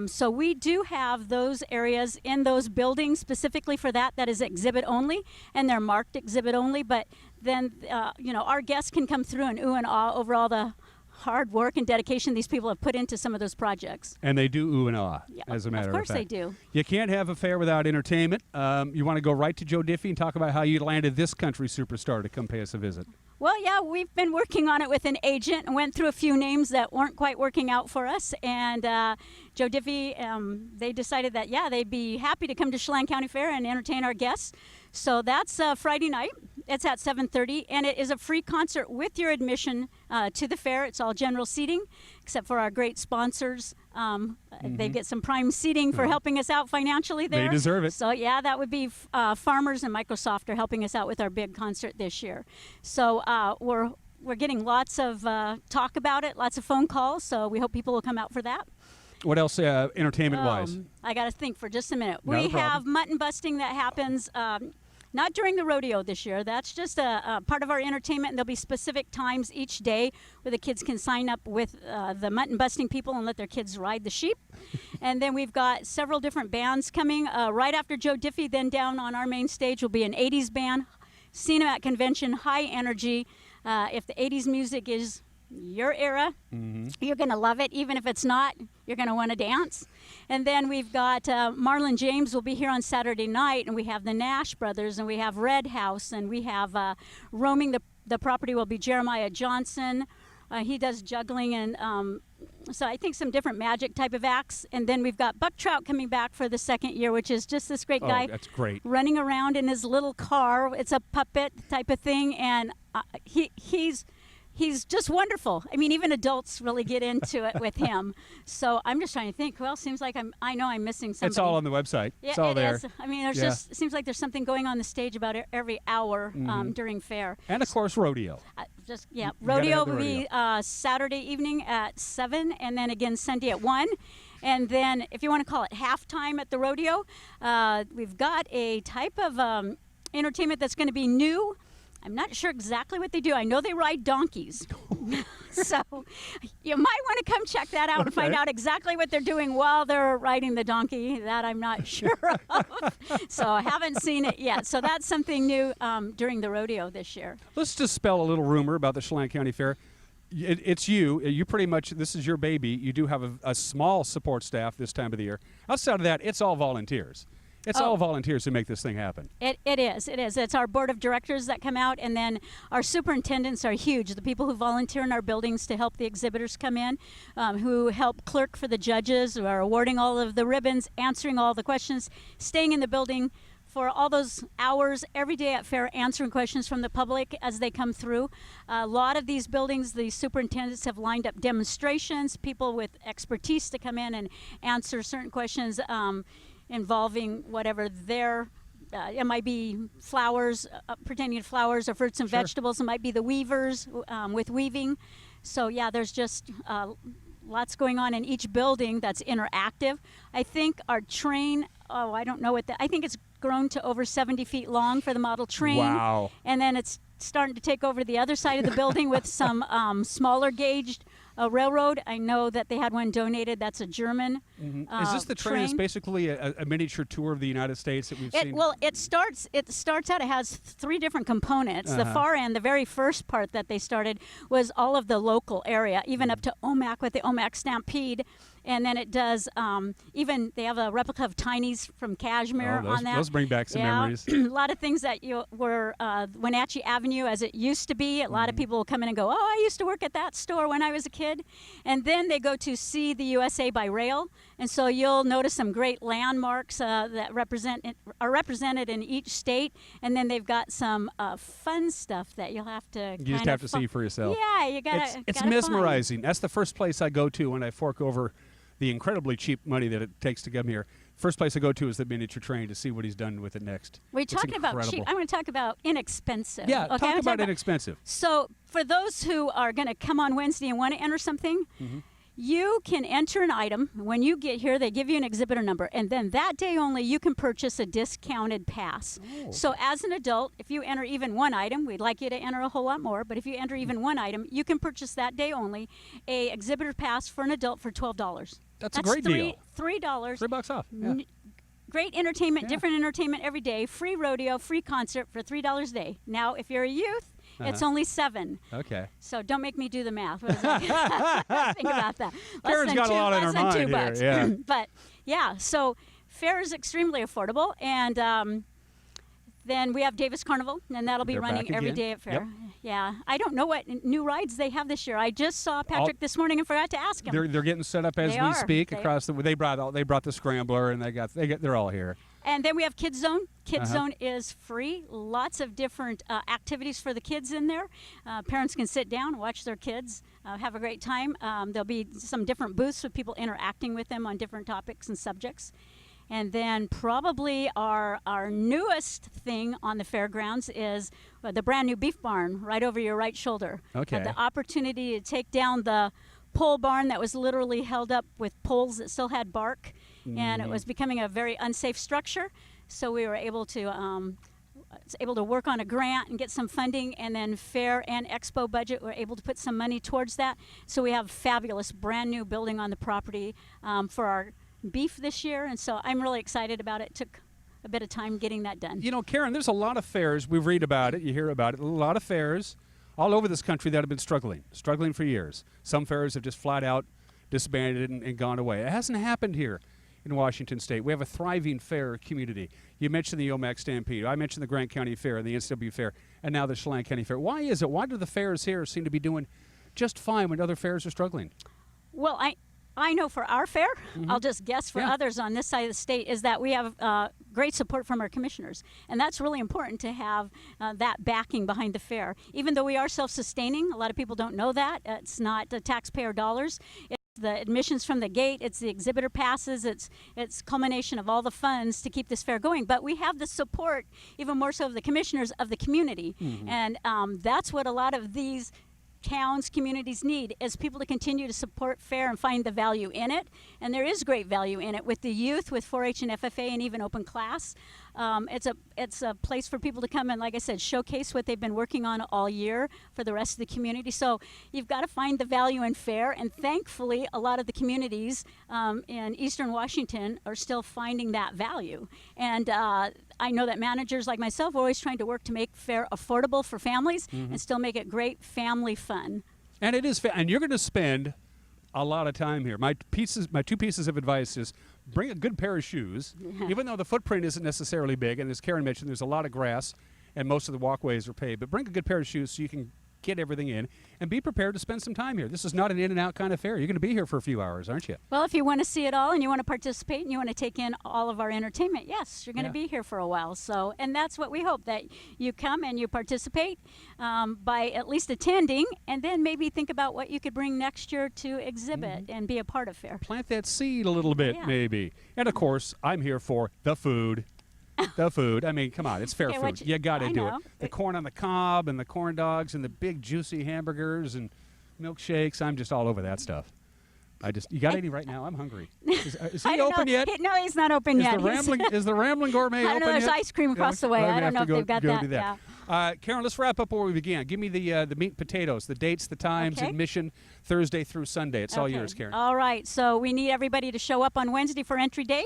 So we do have those areas in those buildings specifically for that. That is exhibit only, and they're marked exhibit only. But then, our guests can come through and ooh and ah over all the hard work and dedication these people have put into some of those projects. And they do ooh and ah, as a matter of fact. Of course they do. You can't have a fair without entertainment. You want to go right to Joe Diffie and talk about how you landed this country superstar to come pay us a visit. Well, yeah, we've been working on it with an agent and went through a few names that weren't quite working out for us. And Joe Diffie, they decided that, they'd be happy to come to Chelan County Fair and entertain our guests. So that's Friday night. It's at 7:30, and it is a free concert with your admission to the fair. It's all general seating, except for our great sponsors. They get some prime seating for helping us out financially there. They deserve it. So, that would be Farmers and Microsoft are helping us out with our big concert this year. So we're getting lots of talk about it, lots of phone calls, so we hope people will come out for that. What else, entertainment-wise? I got to think for just a minute. Not a We problem. have mutton busting that happens not during the rodeo this year. That's just a part of our entertainment, and there'll be specific times each day where the kids can sign up with the mutton busting people and let their kids ride the sheep. And then we've got several different bands coming right after Joe Diffie. Then down on our main stage will be an 80s band. Seen them at convention, high energy. If the 80s music is your era, you're going to love it. Even if it's not, you're going to want to dance. And then we've got Marlon James will be here on Saturday night, and we have the Nash Brothers, and we have Red House, and we have roaming the property will be Jeremiah Johnson. He does juggling, and so I think some different magic type of acts. And then we've got Buck Trout coming back for the second year, which is just this great guy. Oh, that's great. Running around in his little car. It's a puppet type of thing, and he's just wonderful. I mean, even adults really get into it with him. So I'm just trying to think. Well, seems like I know I'm missing somebody. It's all on the website. Yeah, it's all it there. is. I mean, it seems like there's something going on the stage about every hour during fair. And, of course, rodeo. Rodeo will be Saturday evening at 7, and then again Sunday at 1. And then if you want to call it halftime at the rodeo, we've got a type of entertainment that's going to be new. I'm not sure exactly what they do. I know they ride donkeys. So you might want to come check that out and find out exactly what they're doing while they're riding the donkey. That I'm not sure of. So I haven't seen it yet. So that's something new during the rodeo this year. Let's dispel a little rumor about the Chelan County Fair. It's you. You pretty much, this is your baby. You do have a small support staff this time of the year. Outside of that, it's all volunteers. It's all volunteers who make this thing happen. It is. It's our board of directors that come out, and then our superintendents are huge. The people who volunteer in our buildings to help the exhibitors come in, who help clerk for the judges, who are awarding all of the ribbons, answering all the questions, staying in the building for all those hours every day at fair, answering questions from the public as they come through. A lot of these buildings, the superintendents have lined up demonstrations, people with expertise to come in and answer certain questions involving whatever their, it might be flowers, pertaining to flowers or fruits and vegetables. It might be the weavers with weaving. So there's just lots going on in each building that's interactive. I think our train, I don't know I think it's grown to over 70 feet long for the model train. Wow. And then it's starting to take over the other side of the building with some smaller gauged railroad. I know that they had one donated. That's a German Is this the train that's basically a miniature tour of the United States that we've seen? Well, it starts out, it has 3 different components. The far end, the very first part that they started was all of the local area, even up to Omak with the Omak Stampede. And then it does, even they have a replica of Tiny's from Kashmir on that. Those bring back some memories. A lot of things that were Wenatchee Avenue as it used to be. A lot of people will come in and go, I used to work at that store when I was a kid. And then they go to see the USA by rail. And so you'll notice some great landmarks that are represented in each state. And then they've got some fun stuff that you'll have to You just have to see for yourself. Yeah, you got to. It's mesmerizing. That's the first place I go to when I fork over the incredibly cheap money that it takes to come here. First place I go to is the miniature train to see what he's done with it next. We're talking about cheap. I'm going to talk about inexpensive. Yeah, talk about inexpensive. So for those who are going to come on Wednesday and want to enter something, You can enter an item. When you get here, they give you an exhibitor number, and then that day only you can purchase a discounted pass. Oh. So as an adult, if you enter even one item, we'd like you to enter a whole lot more, but if you enter even one item, you can purchase that day only a exhibitor pass for an adult for $12. That's a great deal. $3. $3 off. Yeah. Great entertainment, different entertainment every day, free rodeo, free concert for $3 a day. Now, if you're a youth, it's only $7. Okay. So don't make me do the math. What is that? Think about that. Karen's got a lot on her mind here, $2. yeah. But yeah, so fair is extremely affordable, and then we have Davis Carnival, and that'll be They're running back every again. day at fair. Yep. Yeah, I don't know what new rides they have this year. I just saw Patrick this morning and forgot to ask him. They're getting set up as They we are. speak They- across the. They brought the scrambler, and they're all here. And then we have Kids Zone. Kids Zone is free. Lots of different activities for the kids in there. Parents can sit down, watch their kids, have a great time. There'll be some different booths with people interacting with them on different topics and subjects. And then probably our newest thing on the fairgrounds is the brand new beef barn right over your right shoulder. Okay. Had the opportunity to take down the pole barn that was literally held up with poles that still had bark, and it was becoming a very unsafe structure. So we were able to work on a grant and get some funding, and then fair and expo budget were able to put some money towards that. So we have fabulous brand new building on the property for our beef this year, and so I'm really excited about it. It took a bit of time getting that done. You know, Karen, there's a lot of fairs. We read about it, you hear about it. A lot of fairs all over this country that have been struggling for years. Some fairs have just flat out disbanded and gone away. It hasn't happened here in Washington State. We have a thriving fair community. You mentioned the OMAC Stampede. I mentioned the Grant County Fair and the NCW Fair, and now the Chelan County Fair. Why is it? Why do the fairs here seem to be doing just fine when other fairs are struggling? Well, I know for our fair, I'll just guess for others on this side of the state, is that we have great support from our commissioners. And that's really important to have that backing behind the fair. Even though we are self-sustaining, a lot of people don't know that. It's not the taxpayer dollars. It's the admissions from the gate. It's the exhibitor passes. It's culmination of all the funds to keep this fair going. But we have the support, even more so of the commissioners, of the community. And that's what a lot of these towns, communities need, is people to continue to support fair and find the value in it. And there is great value in it with the youth, with 4-H and FFA, and even open class. It's a place for people to come and, like I said, showcase what they've been working on all year for the rest of the community. So you've got to find the value in fair, and thankfully a lot of the communities in Eastern Washington are still finding that value. And I know that managers like myself are always trying to work to make fair affordable for families and still make it great family fun. And it is, and you're going to spend a lot of time here. My two pieces of advice is bring a good pair of shoes, even though the footprint isn't necessarily big. And as Karen mentioned, there's a lot of grass, and most of the walkways are paved. But bring a good pair of shoes so you can get everything in, and be prepared to spend some time here. This is not an in-and-out kind of fair. You're going to be here for a few hours, aren't you? Well, if you want to see it all and you want to participate and you want to take in all of our entertainment, yes, you're going to be here for a while. So, and that's what we hope, that you come and you participate by at least attending, and then maybe think about what you could bring next year to exhibit and be a part of fair. Plant that seed a little bit, maybe. And of course, I'm here for the food. The food. I mean, come on, it's fair food. You got to do it. The corn on the cob and the corn dogs and the big juicy hamburgers and milkshakes. I'm just all over that stuff. You got any right now? I'm hungry. Is he open yet? No, he's not open yet. Is the Rambling Gourmet open yet? I know there's ice cream across the way. I don't know if they've got that. Yeah. Karen, let's wrap up where we began. Give me the meat and potatoes, the dates, the times, admission, Thursday through Sunday. It's all yours, Karen. All right. So we need everybody to show up on Wednesday for entry day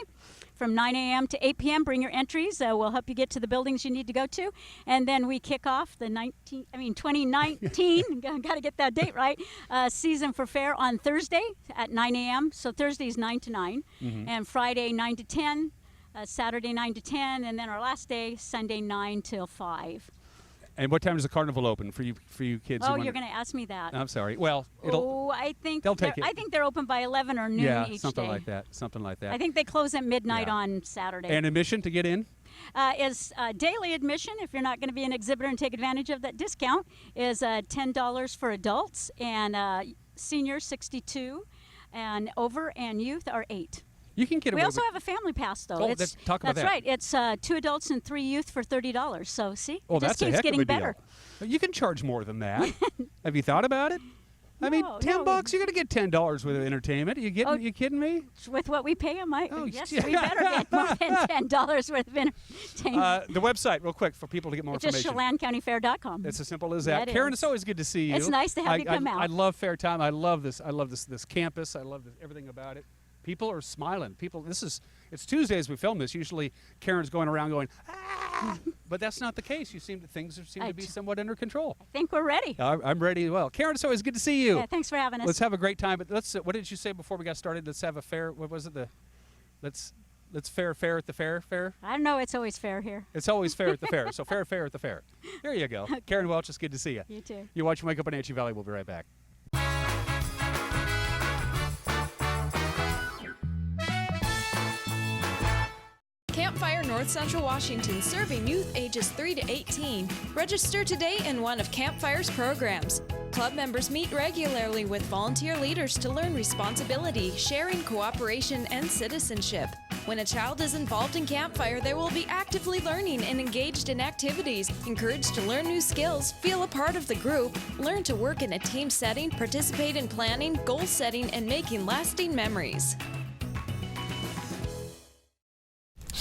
from 9 a.m. to 8 p.m. Bring your entries. We'll help you get to the buildings you need to go to. And then we kick off the 2019, got to get that date right, season for fair on Thursday at 9 a.m. So Thursday is 9 to 9, and Friday 9 to 10, Saturday 9 to 10, and then our last day, Sunday 9 till 5. And what time does the carnival open for you kids? Oh, you're going to ask me that. I'm sorry. Well, I think they'll take it. I think they're open by 11 or noon each day. Yeah, something like that. Something like that. I think they close at midnight on Saturday. And admission to get in? Is daily admission, if you're not going to be an exhibitor and take advantage of that discount, is $10 for adults, and seniors 62 and over, and youth are 8. You can get away. We also have a family pass, though. Oh, let's talk about that. That's right. It's 2 adults and 3 youth for $30. So, see, oh, it just keeps getting better. You can charge more than that. Have you thought about it? I mean, No, $10. no. You're gonna get $10 worth of entertainment. You kidding me? With what we pay them, Oh, yes, we better get more than $10 worth of entertainment. The website, real quick, for people to get more It's just information. ChelanCountyFair.com. It's as simple as that. That Karen, is. it's always good to see you. It's nice to have you come out. I love Fair Time. I love this campus. I love everything about it. People are smiling. It's Tuesdays we film this. Usually Karen's going around going, ah! But that's not the case. Things seem to be somewhat under control. I think we're ready. I'm ready as well. Karen, it's always good to see you. Yeah, thanks for having us. Let's have a great time. But what did you say before we got started? Let's have a fair. What was it? Let's fair at the fair. I don't know. It's always fair here. It's always fair at the fair. So fair at the fair. There you go. Karen Welch, it's good to see you. You too. You're watching Wake Up Wenatchee Valley. We'll be right back. Campfire North Central Washington, serving youth ages 3 to 18. Register today in one of Campfire's programs. Club members meet regularly with volunteer leaders to learn responsibility, sharing, cooperation, and citizenship. When a child is involved in Campfire, they will be actively learning and engaged in activities, encouraged to learn new skills, feel a part of the group, learn to work in a team setting, participate in planning, goal setting, and making lasting memories.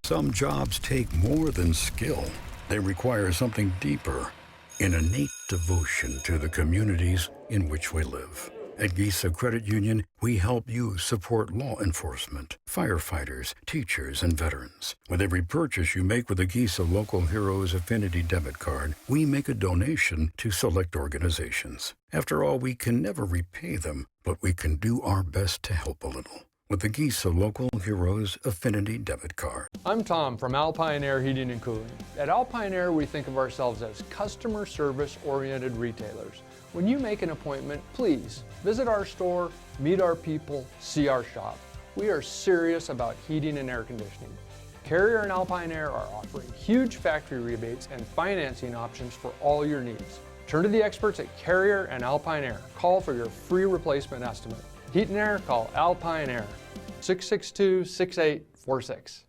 Some jobs take more than skill. They require something deeper, an innate devotion to the communities in which we live. At Gisa Credit Union, we help you support law enforcement, firefighters, teachers, and veterans. With every purchase you make with a Gisa Local Heroes Affinity debit card, we make a donation to select organizations. After all, we can never repay them, but we can do our best to help a little. With the Gisa Local Heroes Affinity debit card. I'm Tom from Alpine Air Heating and Cooling. At Alpine Air, we think of ourselves as customer service-oriented retailers. When you make an appointment, please visit our store, meet our people, see our shop. We are serious about heating and air conditioning. Carrier and Alpine Air are offering huge factory rebates and financing options for all your needs. Turn to the experts at Carrier and Alpine Air. Call for your free replacement estimate. Heat and air, call Alpine Air, 662-6846.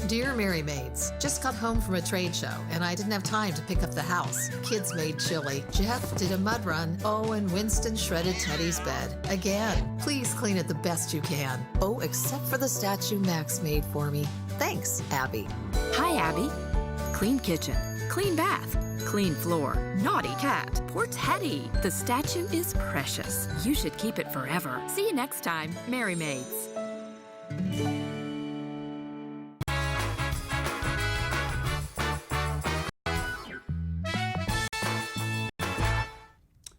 Dear Mary Maids, just got home from a trade show and I didn't have time to pick up the house. Kids made chili. Jeff did a mud run. Oh, and Winston shredded Teddy's bed. Again, please clean it the best you can. Oh, except for the statue Max made for me. Thanks, Abby. Hi, Abby. Clean kitchen, clean bath, clean floor, naughty cat, poor Teddy. The statue is precious. You should keep it forever. See you next time, Mary Maids.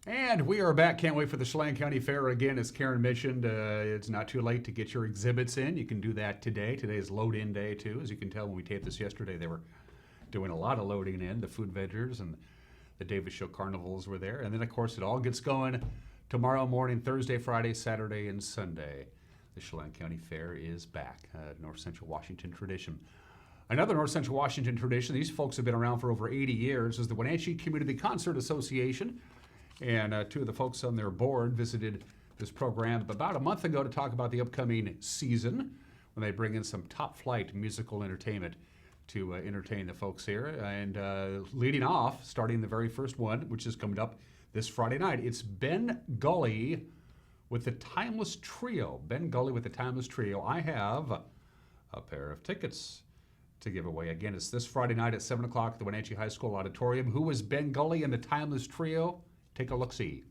And we are back. Can't wait for the Chelan County Fair again. As Karen mentioned, it's not too late to get your exhibits in. You can do that today. Today is load-in day, too. As you can tell, when we taped this yesterday, they were doing a lot of loading in. The food vendors and the Davis Show carnivals were there. And then, of course, it all gets going tomorrow morning, Thursday, Friday, Saturday, and Sunday. The Chelan County Fair is back. North Central Washington tradition. Another North Central Washington tradition, these folks have been around for over 80 years, is the Wenatchee Community Concert Association. And two of the folks on their board visited this program about a month ago to talk about the upcoming season when they bring in some top-flight musical entertainment to entertain the folks here. And leading off, starting the very first one, which is coming up this Friday night, it's Ben Gully with the Timeless Trio. Ben Gully with the Timeless Trio. I have a pair of tickets to give away. Again, it's this Friday night at 7 o'clock at the Wenatchee High School Auditorium. Who is Ben Gully and the Timeless Trio? Take a look-see.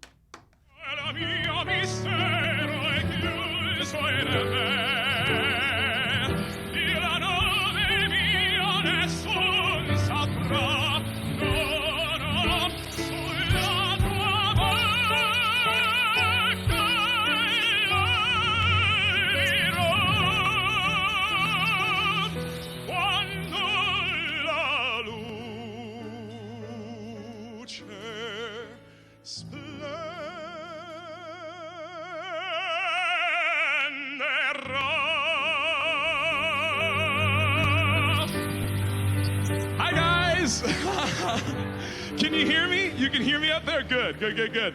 Hi guys! Can you hear me? You can hear me up there? Good, good, good, good.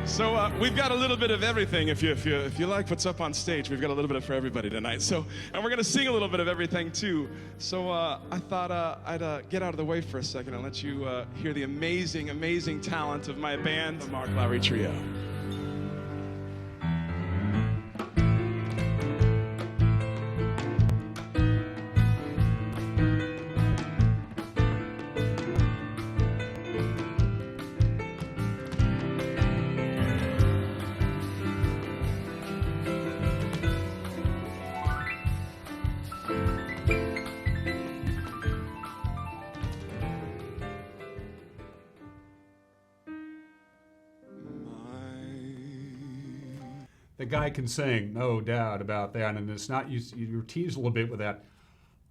So we've got a little bit of everything. If you like what's up on stage, we've got a little bit of for everybody tonight. So, and we're gonna sing a little bit of everything too. So I thought I'd get out of the way for a second and let you hear the amazing, amazing talent of my band, the Mark Lowry Trio. The guy can sing, no doubt about that. And it's not, you're teased a little bit with that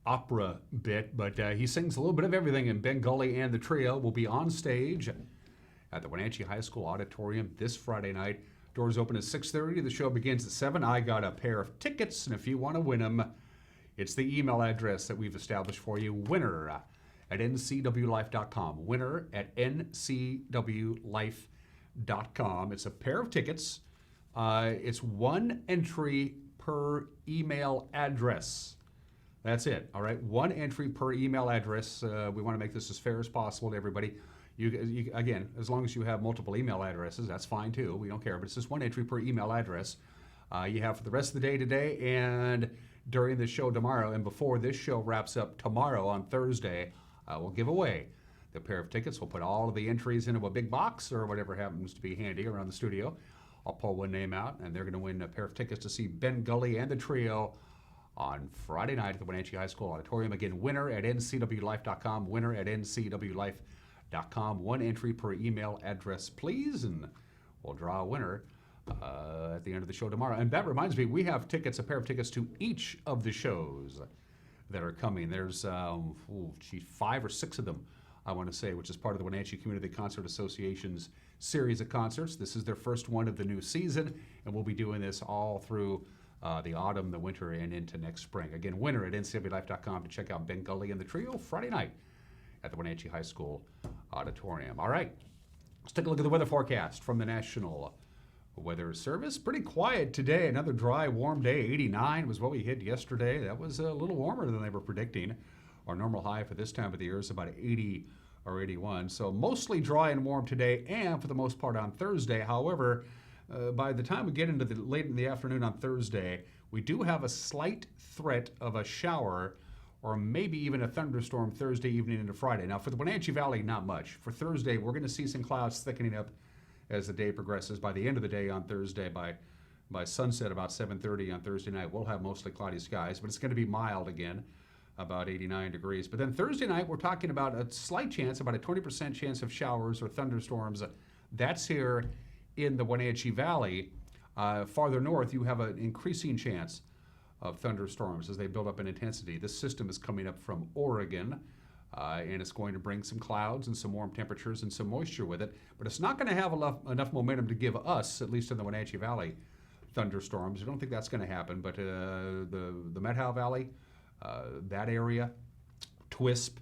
opera bit, but he sings a little bit of everything. And Ben Gully and the trio will be on stage at the Wenatchee High School Auditorium this Friday night. Doors open at 6:30. The show begins at 7. I got a pair of tickets, and if you want to win them, it's the email address that we've established for you, winner@ncwlife.com. Winner@ncwlife.com. It's a pair of tickets. It's one entry per email address. That's it, all right? One entry per email address. We want to make this as fair as possible to everybody. You, again, as long as you have multiple email addresses, that's fine too. We don't care, but it's just one entry per email address. You have for the rest of the day today and during the show tomorrow, and before this show wraps up tomorrow on Thursday, we'll give away the pair of tickets. We'll put all of the entries into a big box or whatever happens to be handy around the studio. I'll pull one name out, and they're going to win a pair of tickets to see Ben Gully and the trio on Friday night at the Wenatchee High School Auditorium. Again, winner@ncwlife.com, winner@ncwlife.com. One entry per email address, please, and we'll draw a winner at the end of the show tomorrow. And that reminds me, we have tickets, a pair of tickets to each of the shows that are coming. There's 5 or 6 of them, I want to say, which is part of the Wenatchee Community Concert Association's series of concerts. This is their first one of the new season, and we'll be doing this all through the autumn, the winter, and into next spring. Again, winner@ncwlife.com to check out Ben Gully and the trio Friday night at the Wenatchee High School Auditorium. All right, let's take a look at the weather forecast from the National Weather Service. Pretty quiet today. Another dry, warm day. 89 was what we hit yesterday. That was a little warmer than they were predicting. Our normal high for this time of the year is about 80 or 81. So mostly dry and warm today, and for the most part on Thursday. However, by the time we get into the late in the afternoon on Thursday, we do have a slight threat of a shower or maybe even a thunderstorm Thursday evening into Friday. Now, for the Wenatchee Valley, not much. For Thursday, we're going to see some clouds thickening up as the day progresses. By the end of the day on Thursday, by sunset about 7:30 on Thursday night, we'll have mostly cloudy skies, but it's going to be mild again, about 89 degrees. But then Thursday night, we're talking about a slight chance, about a 20% chance of showers or thunderstorms. That's here in the Wenatchee Valley. Farther north, you have an increasing chance of thunderstorms as they build up in intensity. This system is coming up from Oregon, and it's going to bring some clouds and some warm temperatures and some moisture with it, but it's not going to have enough momentum to give us, at least in the Wenatchee Valley, thunderstorms. I don't think that's going to happen, but the Methow Valley, that area, Twisp,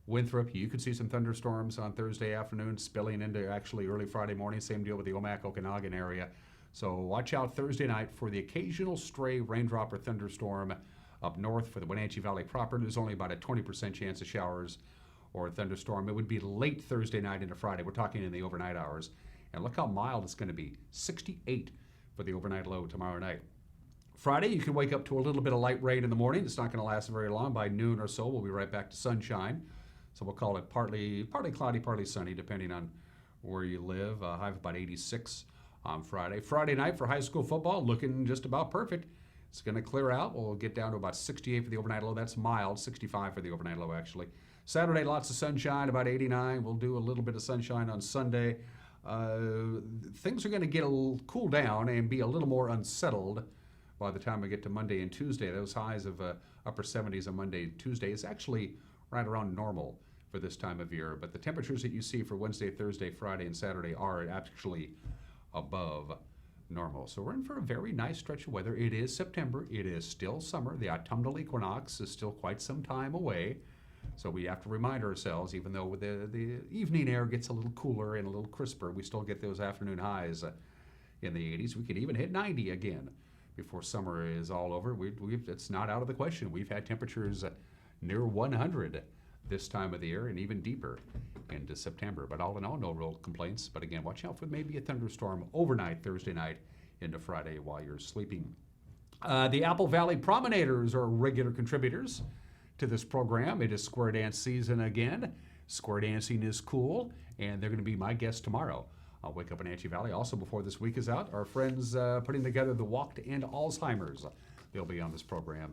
Winthrop, you could see some thunderstorms on Thursday afternoon spilling into actually early Friday morning. Same deal with the Omak, Okanagan area. So watch out Thursday night for the occasional stray raindrop or thunderstorm up north. For the Wenatchee Valley proper, there's only about a 20% chance of showers or a thunderstorm. It would be late Thursday night into Friday. We're talking in the overnight hours. And look how mild it's going to be. 68 for the overnight low tomorrow night. Friday, you can wake up to a little bit of light rain in the morning. It's not going to last very long. By noon or so, we'll be right back to sunshine. So we'll call it partly cloudy, partly sunny, depending on where you live. High of about 86 on Friday. Friday night for high school football, looking just about perfect. It's going to clear out. We'll get down to about 68 for the overnight low. That's mild. 65 for the overnight low, actually. Saturday, lots of sunshine, about 89. We'll do a little bit of sunshine on Sunday. Things are going to get a little cool down and be a little more unsettled by the time we get to Monday and Tuesday. Those highs of upper 70s on Monday and Tuesday is actually right around normal for this time of year. But the temperatures that you see for Wednesday, Thursday, Friday, and Saturday are actually above normal. So we're in for a very nice stretch of weather. It is September. It is still summer. The autumnal equinox is still quite some time away. So we have to remind ourselves, even though the evening air gets a little cooler and a little crisper, we still get those afternoon highs in the 80s. We could even hit 90 again before summer is all over. It's not out of the question. We've had temperatures near 100 this time of the year and even deeper into September. But all in all, no real complaints. But again, watch out for maybe a thunderstorm overnight Thursday night into Friday while you're sleeping. The Apple Valley Promenaders are regular contributors to this program. It is square dance season again. Square dancing is cool, and they're going to be my guest tomorrow. I'll Wake Up in Wenatchee Valley. Also, before this week is out, our friends putting together the Walk to End Alzheimer's. They'll be on this program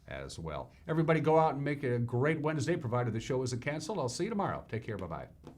as well. Everybody go out and make a great Wednesday, provided the show isn't canceled. I'll see you tomorrow. Take care. Bye-bye.